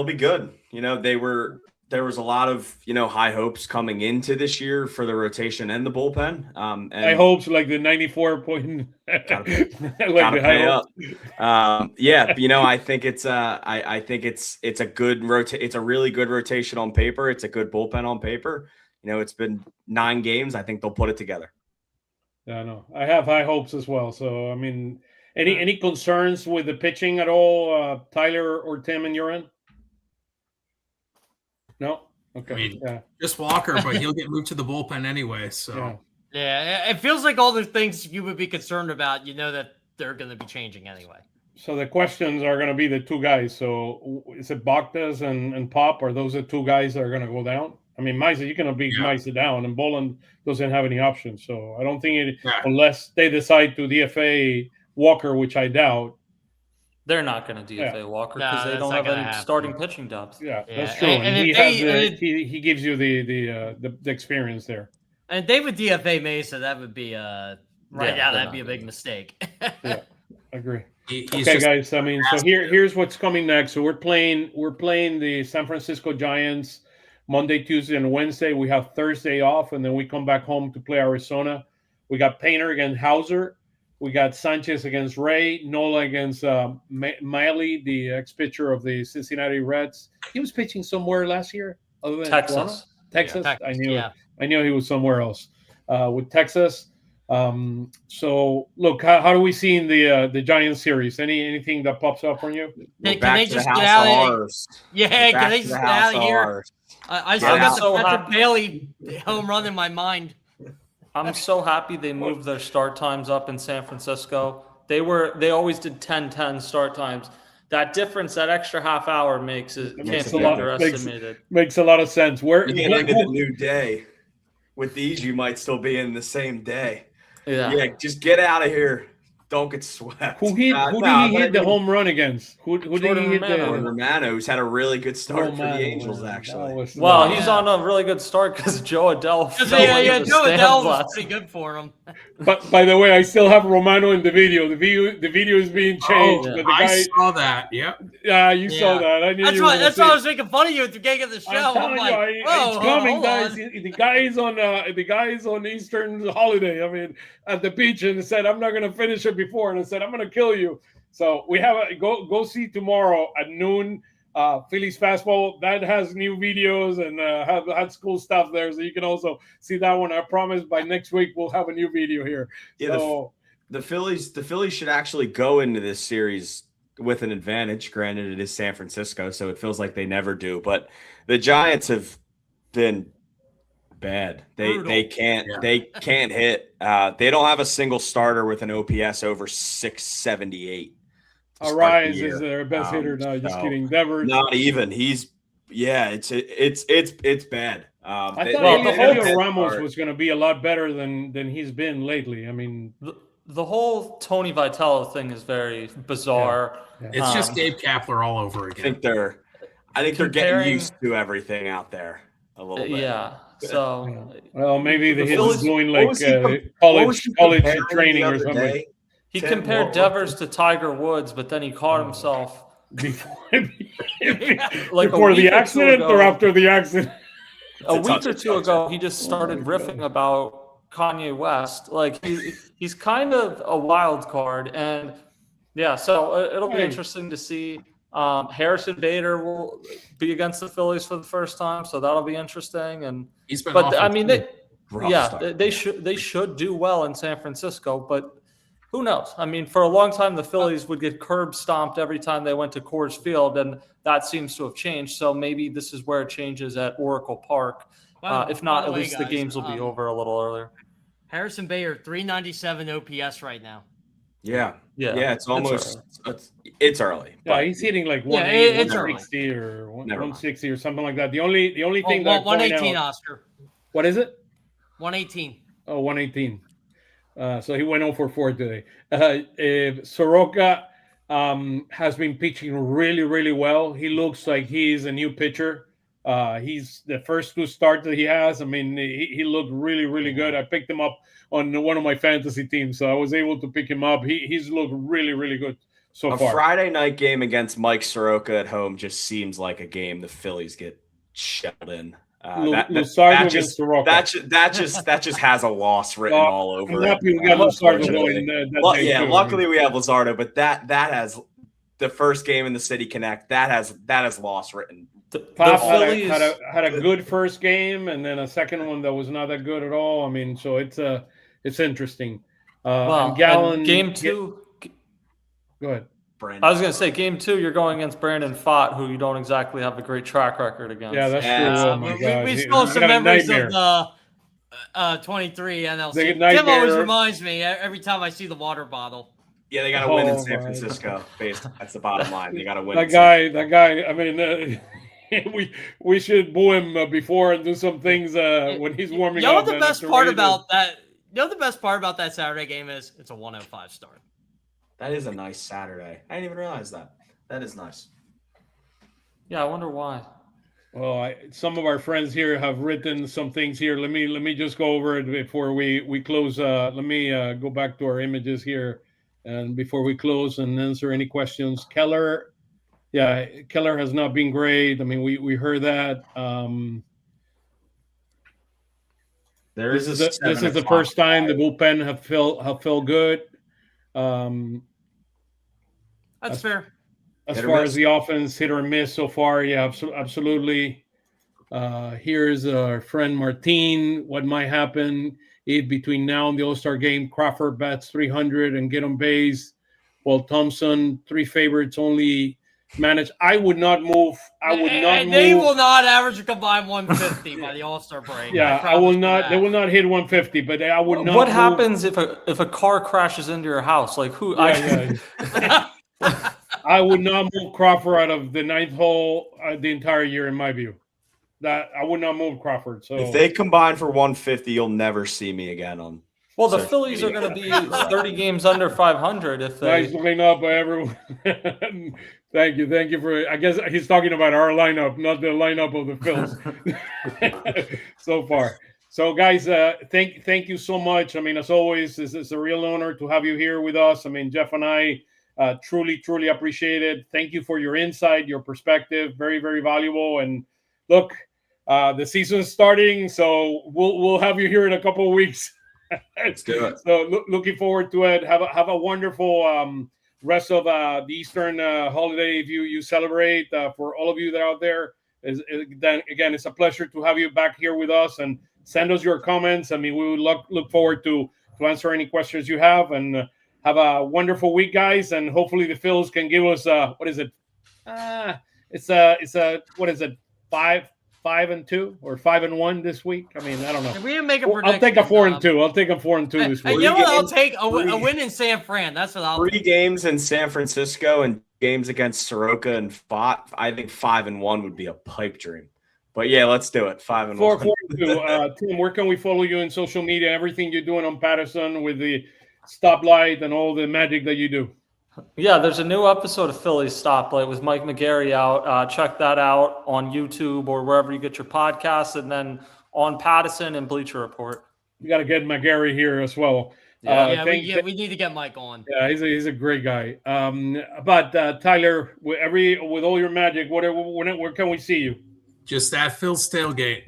Speaker 5: be good. There was a lot of high hopes coming into this year for the rotation and the bullpen. And
Speaker 2: high hopes like the 94 point.
Speaker 5: Gotta pay up. I think it's a good It's a really good rotation on paper. It's a good bullpen on paper. It's been 9 games. I think they'll put it together.
Speaker 2: Yeah, no, I have high hopes as well. So, I mean, any concerns with the pitching at all, Tyler or Tim and your end? No? Okay.
Speaker 6: I mean, just Walker, but he'll get moved to the bullpen anyway. So
Speaker 3: yeah, it feels like all the things you would be concerned about, that they're going to be changing anyway.
Speaker 2: So the questions are going to be the 2 guys. So is it Poitras and Pop? Are those the 2 guys that are going to go down? I mean, Maisa, you can beat Maisa down, and Boland doesn't have any options. So I don't think unless they decide to DFA Walker, which I doubt.
Speaker 4: They're not going to DFA Walker because they don't have any starting pitching depth.
Speaker 2: Yeah, that's true. And he gives you the experience there.
Speaker 3: And if they would DFA Mesa, that would be that'd be a big mistake.
Speaker 2: Yeah, I agree. Okay, guys. I mean, so here's what's coming next. So we're playing the San Francisco Giants Monday, Tuesday, and Wednesday. We have Thursday off, and then we come back home to play Arizona. We got Painter against Hauser. We got Sanchez against Ray, Nola against Miley, the ex-pitcher of the Cincinnati Reds. He was pitching somewhere last year, other than
Speaker 4: Texas.
Speaker 2: Texas. Yeah, I knew it. I knew he was somewhere else with Texas. So, look, how do we see in the Giants series? Anything that pops up on you?
Speaker 3: Can they just get out of here? Yeah, can they just get out of here? I still got the Patrick Bailey home run in my mind.
Speaker 4: I'm so happy they moved their start times up in San Francisco. They always did 10-10 start times. That difference, that extra half hour can't be underestimated.
Speaker 2: Makes a lot of sense.
Speaker 5: You can't look at a new day. With these, you might still be in the same day. Yeah, just get out of here. Don't get swept.
Speaker 2: Who did he hit the home run against? Who did he hit?
Speaker 5: Romano, who's had a really good start for the Angels, actually.
Speaker 4: Well, he's on a really good start because Joe Adell.
Speaker 3: Joe Adell was pretty good for him.
Speaker 2: But by the way, I still have Romano in the video. The video is being changed. But the guy,
Speaker 6: I saw that. Yep.
Speaker 2: Yeah, you saw that. I knew
Speaker 3: that's why I was making fun of you at the beginning of the show.
Speaker 2: I'm like, it's coming, guys. The guy's on Eastern holiday. I mean, at the beach, and said, "I'm not going to finish it before," and I said, "I'm going to kill you." So we have go see tomorrow at noon. Phillies fastball that has new videos and had cool stuff there, so you can also see that one. I promise by next week we'll have a new video here.
Speaker 5: Yeah, so, the Phillies should actually go into this series with an advantage. Granted, it is San Francisco, so it feels like they never do. But the Giants have been bad. They can't hit. They don't have a single starter with an OPS over 678.
Speaker 2: Arise is their best hitter. No, just kidding. Never.
Speaker 5: Not even. It's bad.
Speaker 2: I thought Julio Ramos was going to be a lot better than he's been lately. I mean,
Speaker 4: the whole Tony Vitello thing is very bizarre.
Speaker 6: Yeah. It's just Gabe Kapler all over again.
Speaker 5: I think they're getting used to everything out there a little bit.
Speaker 4: Yeah. So,
Speaker 2: well, maybe the
Speaker 4: Phillies
Speaker 2: doing like college training or something.
Speaker 5: Day?
Speaker 4: He compared Devers to Tiger Woods, but then he caught himself
Speaker 2: before
Speaker 4: like
Speaker 2: the accident or after the accident.
Speaker 4: A week or two ago, he just started riffing about Kanye West. Like he's kind of a wild card, and yeah, so it'll be interesting to see. Harrison Bader will be against the Phillies for the first time, so that'll be interesting. And
Speaker 6: he's been
Speaker 4: I mean, they
Speaker 5: start.
Speaker 4: should do well in San Francisco, but who knows? I mean, for a long time, the Phillies would get curb stomped every time they went to Coors Field, and that seems to have changed. So maybe this is where it changes at Oracle Park. If not, at least the games will be over a little earlier.
Speaker 3: Harrison Bader, 397 OPS right now.
Speaker 5: Yeah. It's almost it's early.
Speaker 2: Yeah, he's hitting like 160 or 160 or something like that. The only thing that
Speaker 3: 118, Oscar.
Speaker 2: What is it?
Speaker 3: 118.
Speaker 2: Oh, 118. So he went 0 for 4 today. Soroka has been pitching really, really well. He looks like he's a new pitcher. He's the first 2 starts that he has. I mean, he looked really, really good. I picked him up on one of my fantasy teams, so I was able to pick him up. He's looked really, really good so far.
Speaker 5: A Friday night game against Mike Soroka at home just seems like a game the Phillies get shelled in. That just has a loss written all over it.
Speaker 2: We got
Speaker 5: luckily we have Luzardo, but that has the first game in the City Connect that has loss written.
Speaker 2: Pop had a good first game, and then a second one that was not that good at all. I mean, so it's interesting. And Gallen,
Speaker 4: game 2.
Speaker 2: Go ahead.
Speaker 4: Brandon. I was going to say, game 2, you're going against Brandon Pfaadt, who you don't exactly have a great track record against.
Speaker 2: Yeah, that's true. Oh my God.
Speaker 3: We stole some memories of the 23 NLC. Tim always reminds me every time I see the water bottle.
Speaker 5: Yeah, they got to win in San Francisco. That's the bottom line. They got to win.
Speaker 2: That guy. I mean, we should boo him before and do some things when he's warming up.
Speaker 3: The best part about that Saturday game is it's a 105 start.
Speaker 5: That is a nice Saturday. I didn't even realize that. That is nice.
Speaker 4: Yeah, I wonder why.
Speaker 2: Well, some of our friends here have written some things here. Let me just go over it before we close. Let me go back to our images here, and before we close and answer any questions. Keller has not been great. I mean, we heard that. This is the first time the bullpen have felt good.
Speaker 3: That's fair.
Speaker 2: As far as the offense, hit or miss so far, yeah, absolutely. Here's our friend Martin. What might happen if between now and the All-Star game, Crawford bats 300 and get on base, while Thompson, 3 favorites only manage. I would not move.
Speaker 3: They will not average a combined 150 by the All-Star break.
Speaker 2: Yeah, I will not. They will not hit 150, but I would not.
Speaker 4: What happens if a car crashes into your house? Like who?
Speaker 2: I would not move Crawford out of the 9th hole the entire year, in my view. That I would not move Crawford. So
Speaker 5: if they combine for 150, you'll never see me again on.
Speaker 4: Well, the Phillies are going to be 30 games under 500 if they.
Speaker 2: Nice looking up by everyone. Thank you for. I guess he's talking about our lineup, not the lineup of the Phillies so far. So, guys, thank you so much. I mean, as always, it's a real honor to have you here with us. I mean, Jeff and I truly appreciate it. Thank you for your insight, your perspective. Very, very valuable. And look, the season's starting, so we'll have you here in a couple of weeks.
Speaker 5: Let's do it.
Speaker 2: So, looking forward to it. Have a wonderful rest of the Eastern holiday if you celebrate. For all of you that are out there, then again, it's a pleasure to have you back here with us, and send us your comments. I mean, we would look forward to answer any questions you have, and have a wonderful week, guys. And hopefully the Phils can give us what is it? It's what is it? 5-2 or 5-1 this week. I mean, I don't know.
Speaker 3: We didn't make a prediction.
Speaker 2: I'll take a 4-2. I'll take a 4-2 this week.
Speaker 3: You know what? I'll take a win in San Fran. That's what I'll.
Speaker 5: 3 games in San Francisco and games against Soroka and Pfaadt. I think 5-1 would be a pipe dream. But yeah, let's do it. 5-1.
Speaker 2: 4-2. Tim, where can we follow you in social media? Everything you're doing on Pattison with the stoplight and all the magic that you do.
Speaker 4: Yeah, there's a new episode of Phillies Stoplight with Mike McGarry out. Check that out on YouTube or wherever you get your podcasts, and then OnPattison and Bleacher Report.
Speaker 2: You got to get McGarry here as well.
Speaker 3: We need to get Mike on.
Speaker 2: Yeah, he's a great guy. But Tyler, with all your magic, where can we see you?
Speaker 6: Just at Phil's tailgate.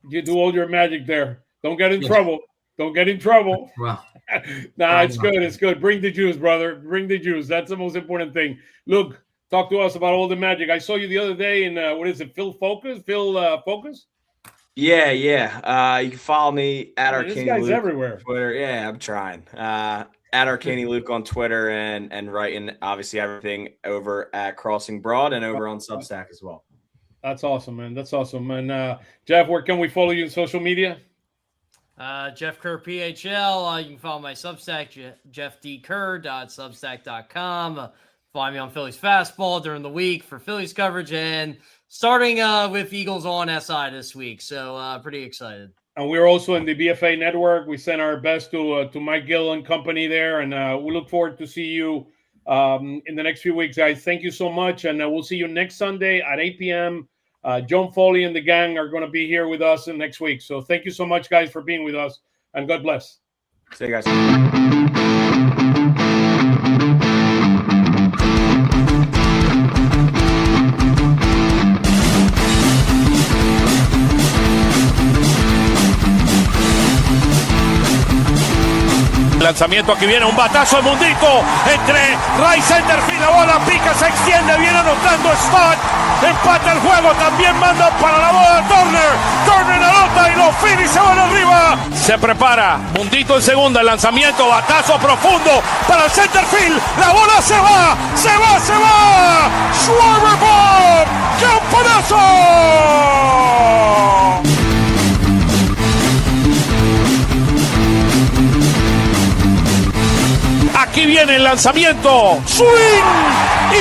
Speaker 2: You do all your magic there. Don't get in trouble. Don't get in trouble.
Speaker 6: Well,
Speaker 2: it's good. It's good. Bring the juice, brother. Bring the juice. That's the most important thing. Luke, talk to us about all the magic. I saw you the other day in what is it? Phil Focus.
Speaker 5: Yeah. You can follow me at Arcaini.
Speaker 2: This guy's
Speaker 5: Luke
Speaker 2: everywhere.
Speaker 5: on Twitter. Yeah, I'm trying. At Arcaini Luke on Twitter and writing obviously everything over at Crossing Broad and over on Substack as well.
Speaker 2: That's awesome, man. That's awesome. And Jeff, where can we follow you on social media?
Speaker 3: Jeff Kerr PHL. You can follow my Substack, jeffdkerr.substack.com. Find me on Phillies Fastball during the week for Phillies coverage, and starting with Eagles on SI this week. So pretty excited.
Speaker 2: And we're also in the BFA network. We send our best to Mike Gill and company there, and we look forward to see you in the next few weeks, guys. Thank you so much, and we'll see you next Sunday at 8 p.m. John Foley and the gang are going to be here with us next week. So thank you so much, guys, for being with us, and God bless.
Speaker 5: See you guys.
Speaker 1: Lanzamiento, aquí viene un batazo de Mundito entre right center field, la bola pica, se extiende, viene anotando Stott, empata el juego, también manda para la bola Turner anota y los Phillies se van arriba. Se prepara Mundito en segunda, el lanzamiento, batazo profundo para el center field, la bola se va, Schwarber Bob, ¡campanazo! Aquí viene el lanzamiento. Swing y